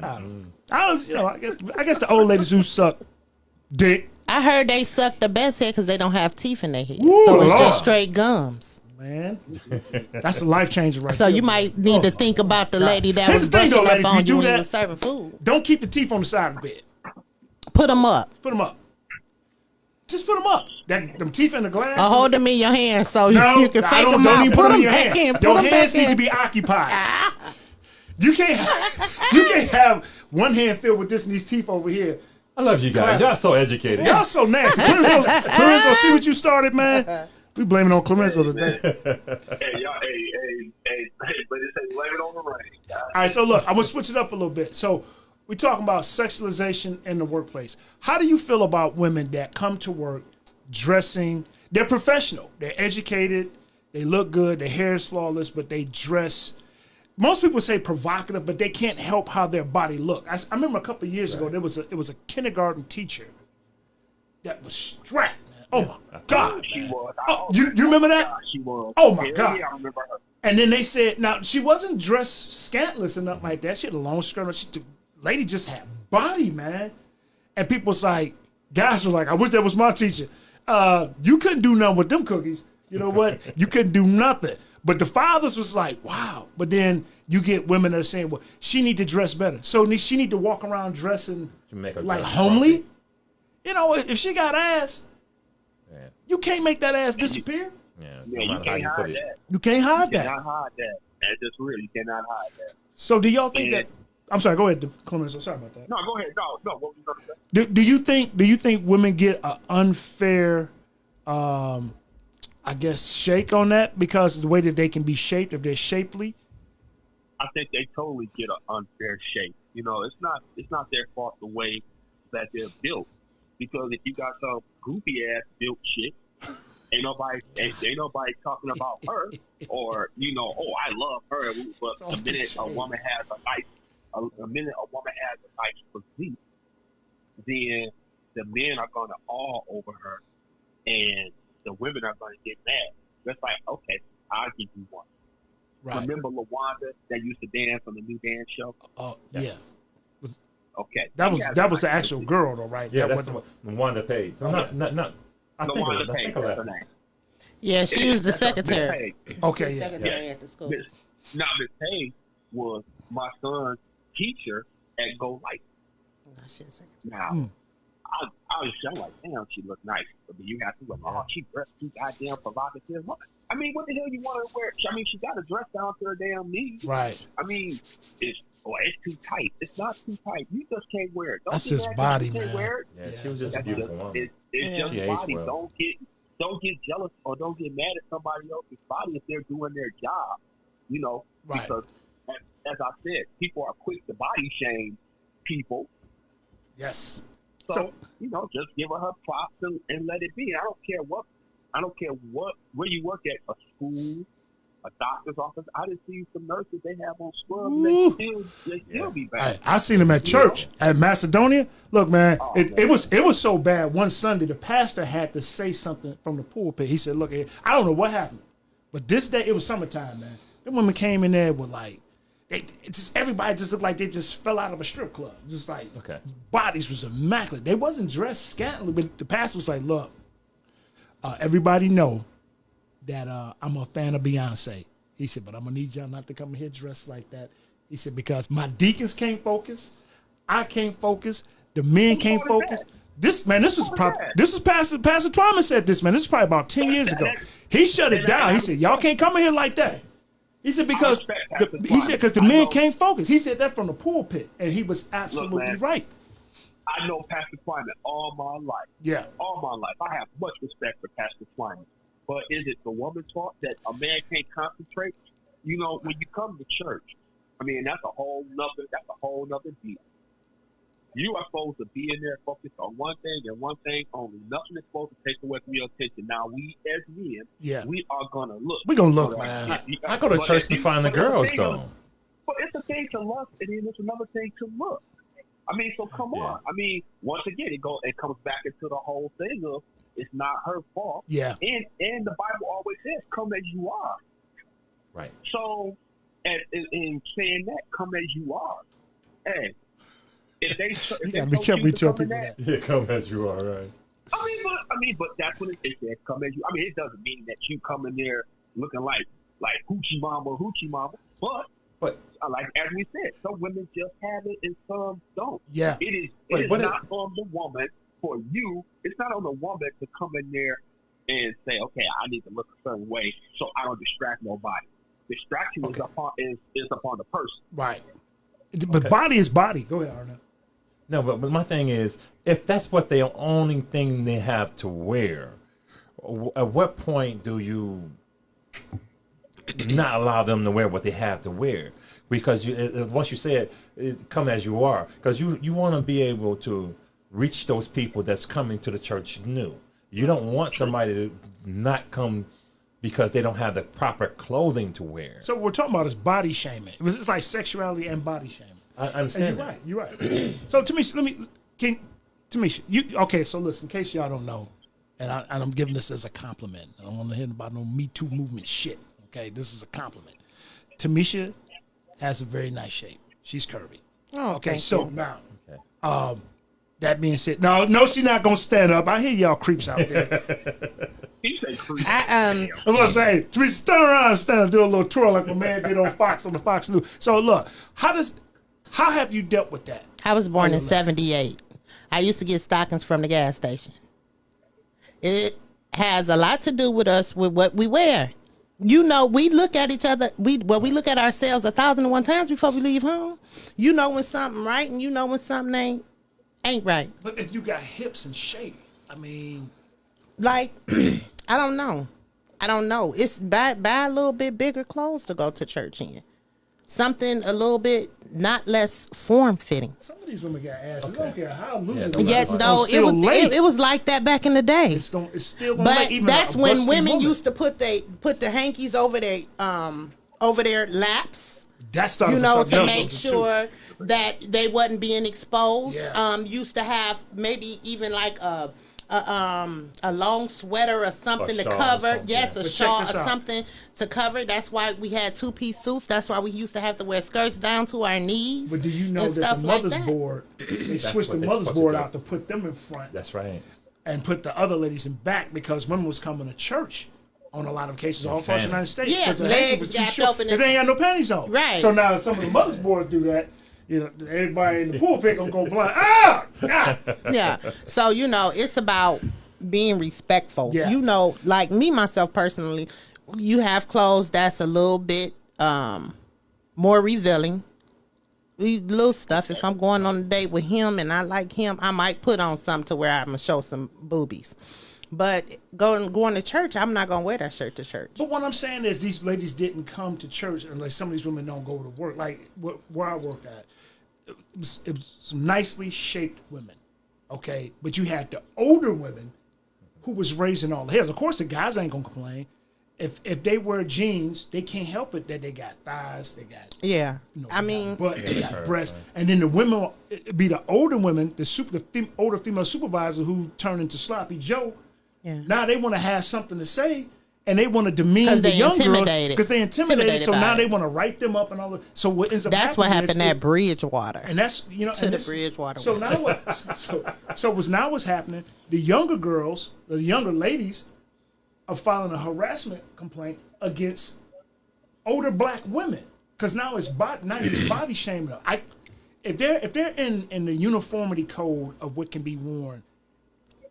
I guess the old ladies who suck dick. I heard they suck the best head because they don't have teeth in their head, Woo, so it's Lord. just straight gums. Man, that's a life changer right So there. you might need to think about the lady that Here's was the thing, brushing though, up ladies, on you do you when you that- was serving food. Don't keep the teeth on the side of the bed. Put them up. Put them up. Just put them up. Them teeth in the glass. Or hold them in your hand so No, you can I fake don't them out. even put them in them your back hand. in. Put Your them hands back need to in. be occupied. You can't have one hand filled with this and these teeth over here. I love you guys. Y'all so educated. Y'all so nasty. Clarenzo, see what you started, man? We blaming on Clarenzo today. Hey, y'all, hey, but it says blame it on the rain. Guys. All right, so look, I'm going to switch it up a little bit. So we're talking about sexualization in the workplace. How do you feel about women that come to work dressing? They're professional. They're educated. They look good. Their hair is flawless, but they dress. Most people say provocative, but they can't help how their body look. I remember a couple of years ago, there was a kindergarten teacher that was strapped. Oh my God! She Man. was. Oh, you remember that? God, she was. Oh, my Yeah, God. Yeah, I remember her. And then they said, now she wasn't dressed scantless or nothing like that. She had a long skirt. The lady just had body, man. And people was like, guys were like, I wish that was my teacher. You couldn't do nothing with them cookies. You know what? You couldn't do nothing. But the fathers was like, wow. But then you get women that are saying, well, she need to dress better. So she need to walk around dressing make her like dress homely. funky. You know, if she got ass, Yeah. you can't make that ass disappear. Yeah. Yeah, No you matter how can't you put hide it. that. You can't hide You that. cannot hide that. That's just real. You cannot hide that. So do y'all think Yeah. that? I'm sorry. Go ahead, Clemens. I'm sorry about that. No, go ahead. No. What was you gonna say? Do you think women get an unfair, I guess, shake on that because of the way that they can be shaped if they're shapely? I think they totally get an unfair shake. You know, it's not their fault the way that they're built. Because if you got some goofy ass built shit, ain't nobody talking about her, or oh, I love her. But the minute a woman has a nice physique, then the men are gonna all over her, and the women are gonna get mad. That's like, okay, I'll give you one. Right. Remember LaWanda that used to dance on the new dance show? Oh, Yes. Okay, that was the actual girl, though, right? Yeah, that that's wasn't- the Wanda Page. So not. I think LaWanda of her Page, that's her last name. Yeah, she was the That's her- secretary. Miss Page. Okay, yeah. Secretary at the school. Now, Miss Page was my son's teacher at Go Light. Nah, she the secretary. Now, I was young, like, damn, she looked nice. But then you have to look, oh, she dressed too goddamn provocative. I mean, what the hell you want to wear? I mean, she got a dress down to her damn knees. Right. I mean, it's too tight. It's not too tight. You just can't wear it. Don't That's get just mad body, that you can't man. wear it. Yeah, she was just a That's beautiful just, woman. it's just She aged body. well. Don't get jealous or don't get mad at somebody else's body if they're doing their job. Right. Because as I said, people are quick to body shame people. Yes. So just give her props and let it be. I don't care where you work at, a school, a doctor's office. I done seen some nurses they have on scrubs. Ooh. They still be bad. I seen him at church at Macedonia. Look, man, Oh, it was so bad. One Sunday, the pastor had to say something from the pulpit. He said, "Look, I don't know what happened, but this day it was summertime, man. The women came in there with like, everybody just looked like they just fell out of a strip club. Just like bodies was immaculate. They wasn't dressed scantily, but the pastor was like, look, everybody know that I'm a fan of Beyonce. He said, but I'm gonna need y'all not to come in here dressed like that. He said, because my deacons can't focus, I can't focus, the men can't focus. This was Pastor Twyman said this, man. This is probably about 10 years ago. He shut it down. He said, y'all can't come in here like that. He said because the men can't focus. He said that from the pulpit, and he was absolutely right. I know Pastor Twyman all my life. Yeah, all my life. I have much respect for Pastor Twyman. But is it the woman's fault that a man can't concentrate? You know, when you come to church, I mean, that's a whole nother deal. You are supposed to be in there focused on one thing and one thing only. Nothing is supposed to take away from your attention. Now, we as men, we are gonna look. We're gonna look, man. I go to church to find the girls, though. But it's a thing to lust, and then it's another thing to look. I mean, so come on. I mean, once again, it comes back into the whole thing of it's not her fault. Yeah. And the Bible always says, "Come as you are." Right. So, in saying that, "Come as you are," hey. If they be careful you tell people that. Yeah, come as you are, right? I mean, but that's what it says. Come as you. I mean, it doesn't mean that you come in there looking like hoochie mama. But like as we said, some women just have it and some don't. Yeah. It is not on the woman for you. It's not on the woman to come in there and say, okay, I need to look a certain way so I don't distract nobody. Distraction is upon the person. Right. But body is body. Go ahead, Arnett. No, but my thing is, if that's what the only thing they have to wear, at what point do you not allow them to wear what they have to wear? Because once you say it, come as you are, because you want to be able to reach those people that's coming to the church new. You don't want somebody to not come because they don't have the proper clothing to wear. So what we're talking about is body shaming. It's like sexuality and body shaming. I understand. You're right. So Tamisha, so listen, in case y'all don't know, and I'm giving this as a compliment. I don't want to hear about no Me Too movement shit. Okay, this is a compliment. Tamisha has a very nice shape. She's curvy. Oh, okay. So now, Okay. that being said, no, she's not gonna stand up. I hear y'all creeps out there. He said creep. I'm gonna say, Tamisha, turn around and stand up, do a little twirl like my man did on the Fox News. So look, how have you dealt with that? I was born in 78. I used to get stockings from the gas station. It has a lot to do with us, with what we wear. You know, we look at each other, we look at ourselves 1,001 times before we leave home. You know when something right and you know when something ain't right. But if you got hips and shape, I mean, like, I don't know. It's buy a little bit bigger clothes to go to church in. Something a little bit not less form fitting. Some of these women got asses. I don't care how loose it was like that back in the day. It's still gonna but even that's when women used to put the hankies over their laps. That started to make sure that they wasn't being exposed. Yeah. Used to have maybe even like a long sweater or something to cover. Yes, a shawl or something to cover. That's why we had 2-piece suits. That's why we used to have to wear skirts down to our knees. But do you know that the mother's board, they switched the mother's board out to put them in front. That's right. And put the other ladies in back because women was coming to church on a lot of cases all across the United States. Yeah, because the legs gapped open. Because they ain't got no panties on. Right. So now some of the mother's boards do that. You know, everybody in the pulpit gonna go blind. Ah! Yeah. So, it's about being respectful. Yeah. Like me, myself personally, you have clothes that's a little bit more revealing. Little stuff. If I'm going on a date with him and I like him, I might put on something to where I'm going to show some boobies. But going to church, I'm not going to wear that shirt to church. But what I'm saying is these ladies didn't come to church unless some of these women don't go to work. Like where I worked at, it was some nicely shaped women, okay? But you had the older women who was raising all the hairs. Of course, the guys ain't going to complain. if they wear jeans, they can't help it that they got thighs, they got Yeah. you know, I they mean, got butt, they got breasts, and then the women it'd be the older women, older female supervisor who turn into sloppy Joe. yeah. Now they want to have something to say, and they want to demean 'Cause the they young girls intimidated. because they intimidated. So Intimidated now by they it. want to write them up and all. So what ends up That's what happening happened is at Bridgewater. and that's you know To and the this- Bridgewater So one. now what's happening? The younger girls, the younger ladies, are filing a harassment complaint against older black women because now it's body shaming them. If they're in the uniformity code of what can be worn,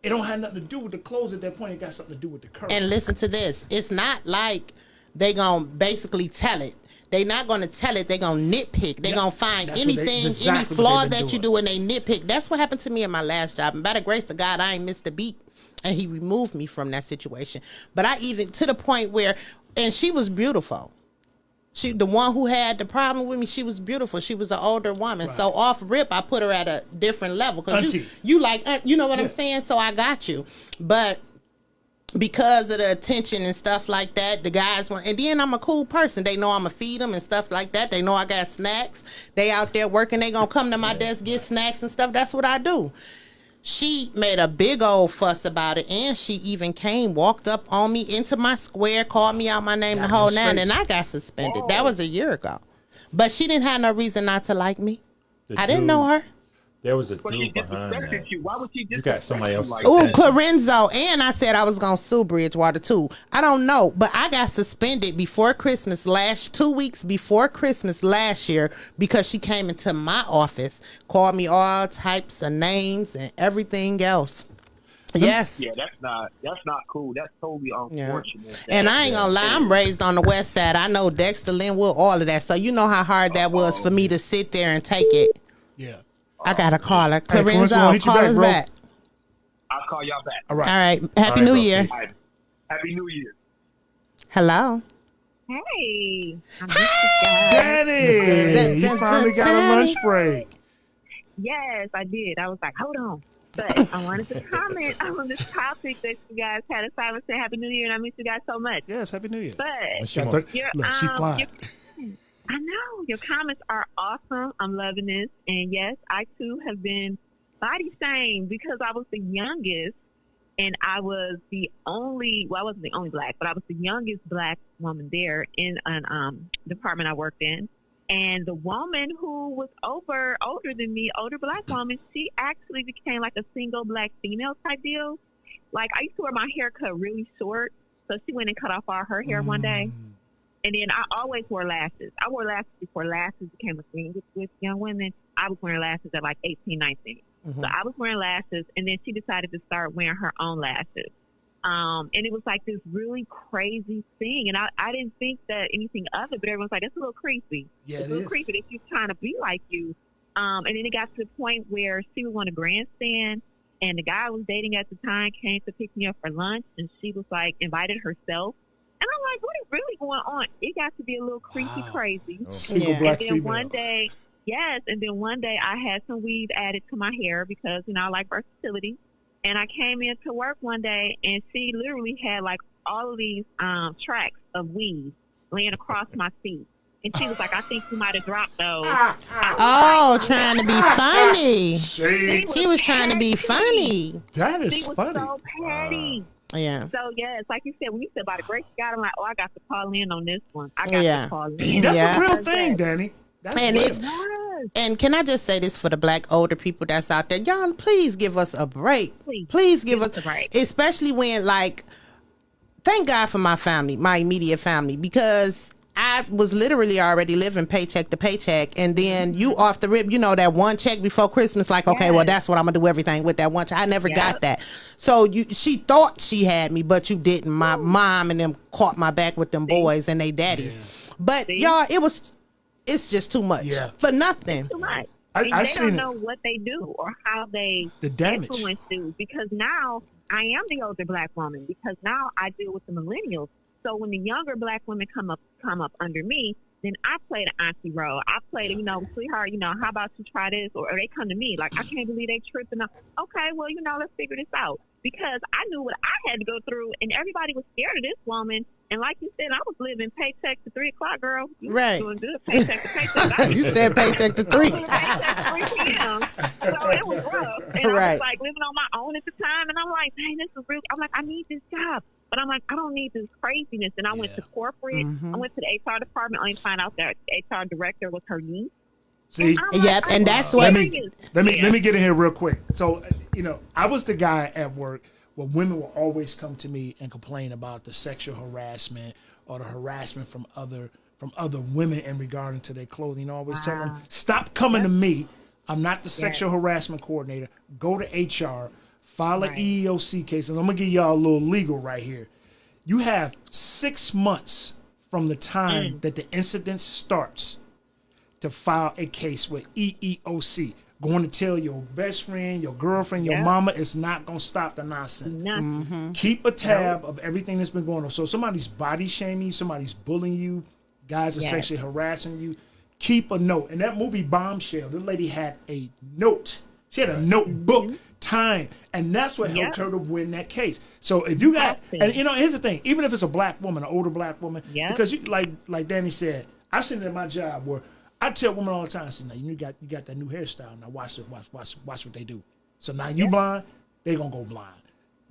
it don't have nothing to do with the clothes at that point. It got something to do with the curve. And listen to this. It's not like they gonna basically tell it. They not gonna tell it. They gonna nitpick. They Yep. gonna find That's what they- anything, exactly any what they've flaw been that you doing. do, and they nitpick. That's what happened to me in my last job. And by the grace of God, I ain't missed a beat, and He removed me from that situation. But I even to the point where, and she was beautiful. She, the one who had the problem with me, she was beautiful. She was an older woman. Right. So off rip, I put her at a different level. Cause Auntie. you like, you know what I'm Yeah. saying? So I got you. But because of the attention and stuff like that, the guys want, and then I'm a cool person. They know I'm going to feed them and stuff like that. They know I got snacks. They out there working. They going to come to my desk, get snacks and stuff. That's what I do. She made a big old fuss about it, and she even walked up on me into my square, called me out my name, Got the whole no nine, space. and I got suspended. That was a year ago. But she didn't have no reason not to like me. The I didn't know her. There was a But she dude behind disrespected that. you. Why would she You disrespect got somebody else. like Ooh, that? Clarenzo. And I said I was going to sue Bridgewater too. I don't know, but I got suspended before Christmas 2 weeks before Christmas last year because she came into my office, called me all types of names and everything else. Yes. Yeah, that's not cool. That's totally unfortunate. And I ain't gonna lie, I'm raised on the west side. I know Dexter, Linwood, all of that. So you know how hard that was for me to sit there and take it. yeah. I got to call her. Hey, Clarence, we'll Clarenzo, hit you call back, us bro. back. I'll call y'all back. All All right. right. Happy All right, New bro. Year. Peace. All right. Happy New Year. Hello. Hey, I missed you guys. Danny, you Dun, finally got a dun. lunch break. Yes, I did. I was like, hold on. But I wanted to comment on this topic that you guys had aside and say Happy New Year, and I miss you guys so much. Yes, Happy New Year. But She Got won't- 30 your, Look, she flying. I know your comments are awesome. I'm loving this, and yes, I too have been body shamed because I was the youngest, and I was the only. Well, I wasn't the only black, but I was the youngest black woman there in an department I worked in. And the woman who was older than me, older black woman, she actually became like a single black female type deal. Like I used to wear my hair cut really short, so she went and cut off all her hair one day. And then I always wore lashes. I wore lashes before lashes became a thing with young women. I was wearing lashes at like 18, 19. So I was wearing lashes, and then she decided to start wearing her own lashes. And it was like this really crazy thing. And I didn't think that anything of it, but everyone's like, it's a little creepy. Yeah, It's it a little is. creepy that she's trying to be like you. And then it got to the point where she was on a grandstand, and the guy I was dating at the time came to pick me up for lunch, and she was like, invited herself. And I'm like, what is really going on? It got to be a little creepy, Wow. crazy. Single Yeah. black And then female. one day, yes, and then one day I had some weave added to my hair because, I like versatility. And I came into work one day, and she literally had like all of these tracks of weave laying across my feet. And she was like, I think you might have dropped those. Oh, trying to be funny. See, She was trying to be funny. that She is was funny. so petty. Yeah. So, yeah, it's like you said, when you said by the grace of God, I'm like, oh, I got to call in on this one. I got Yeah. to call in. That's Yeah. a real thing, Danny. That's And real. it's Yes. and can I just say this for the black older people that's out there? Y'all, please give us a break. Please. Please give Give us us a break. especially when thank God for my family, my immediate family, because I was literally already living paycheck to paycheck, and then you off the rip, that one check before Christmas, like, okay, well, Yes. that's what I'm gonna do everything with that one check. I never Yep. got that. So she thought she had me, but you didn't. My mom and them caught my back with them boys and they daddies. But See? y'all, it's just too much Yeah. for nothing. Too much. I And they seen don't it. know what they do or how they The damage. influence you, because now I am the older black woman, because now I deal with the millennials. So when the younger black women come up under me, then I play the auntie role. I play the, sweetheart, how about you try this? Or they come to me like, I can't believe they tripping up. Okay, well, let's figure this out. Because I knew what I had to go through, and everybody was scared of this woman. And like you said, I was living paycheck to 3 o'clock, girl. You Right. was doing good paycheck to paycheck. I was You said paycheck to 3. living paycheck to 3 p.m. So it was rough. And I Right. was like living on my own at the time. And I'm like, dang, this is real. I'm like, I need this job. But I'm like, I don't need this craziness. And I went to corporate. I went to the HR department only to find out that HR director was her niece. See, Yep, and that's what. let me get in here real quick. So, I was the guy at work where women will always come to me and complain about the sexual harassment or the harassment from other women in regarding to their clothing. I always tell them, stop coming to me. I'm not the sexual harassment coordinator. Go to HR, file an EEOC case, and I'm gonna give y'all a little legal right here. You have 6 months from the time that the incident starts to file a case with EEOC. Going to tell your best friend, your girlfriend, your mama, it's not going to stop the nonsense. Keep a tab of everything that's been going on. So somebody's body shaming you, somebody's bullying you, guys are sexually harassing you, keep a note. In that movie Bombshell, the lady had a note. She had a notebook, time, and that's what helped her to win that case. So if you got, and here's the thing, even if it's a black woman, an older black woman, because you, like Danny said, I've seen it at my job where I tell women all the time, "See, now you got that new hairstyle. Now watch what they do. So now you blind, they gonna go blind.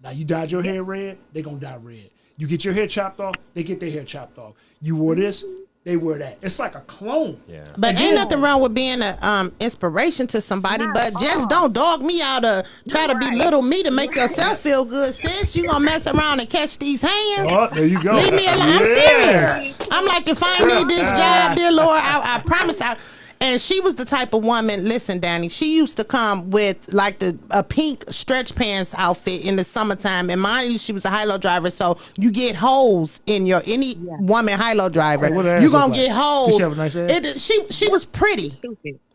Now you dyed your hair red, they gonna dye red. You get your hair chopped off, they get their hair chopped off. You wore this, they wear that. It's like a clone. Yeah. But ain't nothing wrong with being a inspiration to somebody. But just don't dog me out or try to belittle me to make yourself feel good, sis. You gonna mess around and catch these hands? Oh, there you go. Leave me alone. I'm serious. I'm like, if I need this job, dear Lord, I promise I. And she was the type of woman. Listen, Danny, she used to come with like a pink stretch pants outfit in the summertime. And mind you, she was a high-low driver, so you get holes in your woman high-low driver. Hey, you gonna get holes. Did she have a nice ass? She was pretty.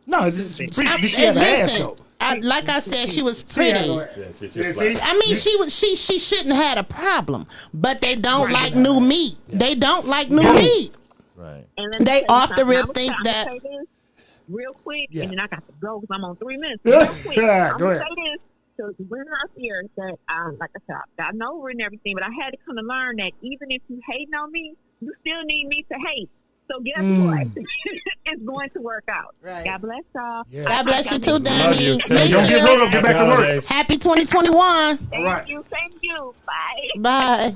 No, this is pretty. Did she have an ass though? Like I said, she was pretty. I mean, she shouldn't have had a problem, but they don't like new meat. They don't like new meat. Right. They off the rip think that. Real quick, and then I got to go because I'm on 3 minutes. Go I'm ahead. say this to the women out there that, like I said, I know we're and everything, but I had to come to learn that even if you hating on me, you still need me to hate. So guess what? It's going to work out. Right. God bless y'all. Yeah. God bless you too, Danny. Hey, don't get rolled up. Get back to work. Happy 2021. Thank you. Bye. Bye.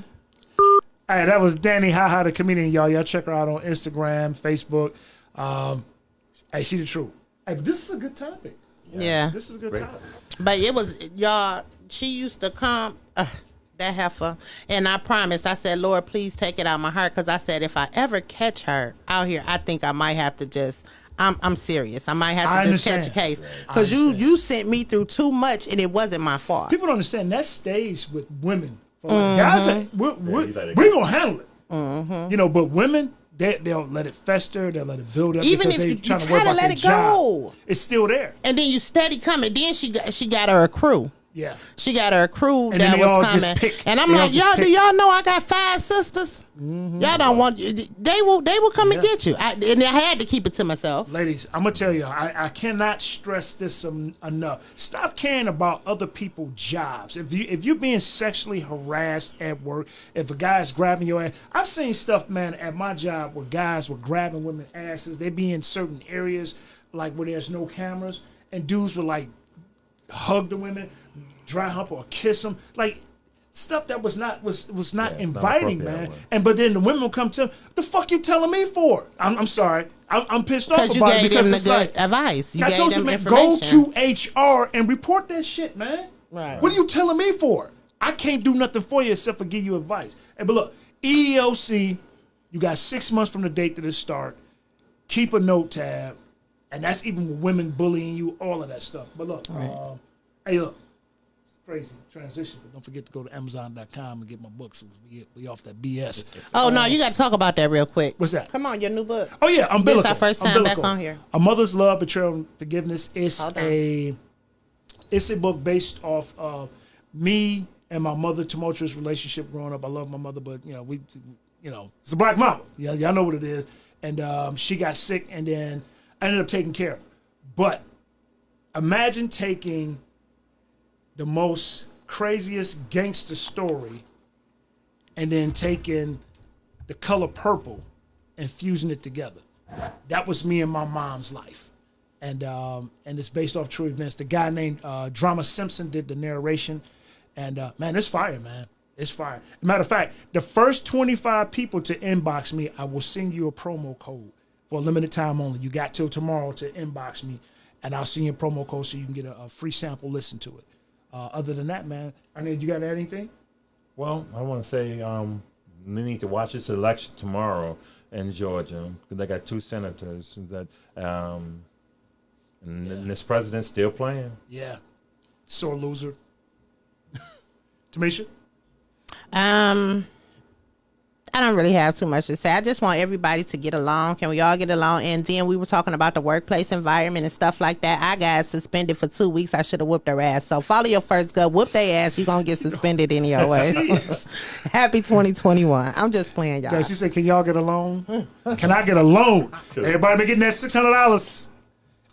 Hey, that was Danny Haha, the comedian, y'all. Y'all check her out on Instagram, Facebook. Hey, she the truth. Hey, but this is a good topic. Yeah. This is a good topic. But it was, y'all, she used to come, that heifer, and I promised, I said, Lord, please take it out of my heart, because I said, if I ever catch her out here, I think I might have to just, I'm serious. I might have to just catch a case. Because you sent me through too much, and it wasn't my fault. People don't understand, that stays with women. Guys, we're going to handle it. But women, they'll let it fester. They'll let it build up. Even if you try to let it go, it's still there. And then you steady coming. Then she got her a crew. Yeah, she got her a crew and that was all coming. Just pick. And I'm like, y'all, do y'all know I got 5 sisters? Y'all don't want. They will come and get you. And I had to keep it to myself. Ladies, I'm gonna tell y'all, I cannot stress this enough. Stop caring about other people's jobs. If you're being sexually harassed at work, if a guy's grabbing your ass, I've seen stuff, man, at my job where guys were grabbing women's asses. They be in certain areas like where there's no cameras, and dudes would like hug the women, dry hump or kiss them, like stuff that was not inviting, man. But then the women will come to him, the fuck you telling me for? I'm sorry. I'm pissed off about it because it's like advice. You I told you, man, go to HR and report that shit, man. Right. What are you telling me for? I can't do nothing for you except for give you advice. But look, EEOC, you got 6 months from the date that it start. Keep a note tab, and that's even with women bullying you, all of that stuff. But look, hey, look. Crazy transition, but don't forget to go to Amazon.com and get my books. We off that BS. Oh no, you got to talk about that real quick. What's that? Come on, your new book. Oh yeah, Umbilical. This is our first time back on here. A Mother's Love, Betrayal, and Forgiveness. It's a book based off of me and my mother tumultuous relationship growing up. I love my mother, but it's a black mama. Yeah, y'all know what it is. And she got sick, and then I ended up taking care of her. But imagine taking the most craziest gangster story and then taking the color purple and fusing it together. That was me and my mom's life. And it's based off true events. The guy named Drama Simpson did the narration. And, man, it's fire, man. It's fire. Matter of fact, the first 25 people to inbox me, I will send you a promo code for a limited time only. You got till tomorrow to inbox me, and I'll send you a promo code so you can get a free sample, listen to it. Other than that, man, you got to add anything? Well, I want to say we need to watch this election tomorrow in Georgia because they got 2 senators that, and this president's still playing. Yeah. Sore loser. Tamisha? I don't really have too much to say. I just want everybody to get along. Can we all get along? And then we were talking about the workplace environment and stuff like that. I got suspended for 2 weeks. I should have whooped their ass. So follow your first gut. Whoop their ass. You're going to get suspended anyway. Happy 2021. I'm just playing, y'all. Yeah, she said, can y'all get a loan? Can I get a loan? Everybody been getting that $600.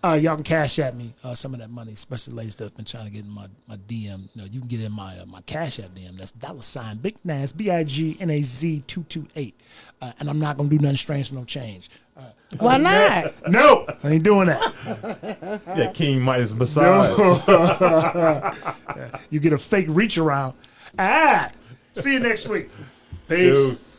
Y'all can cash at me some of that money, especially ladies that's been trying to get in my DM. You can get in my cash app DM. That's $ Big Naz BIGNAZ 228. And I'm not gonna do nothing strange for no change. Why not? No, I ain't doing that. Yeah, King Midas massage. You get a fake reach around. See you next week. Peace.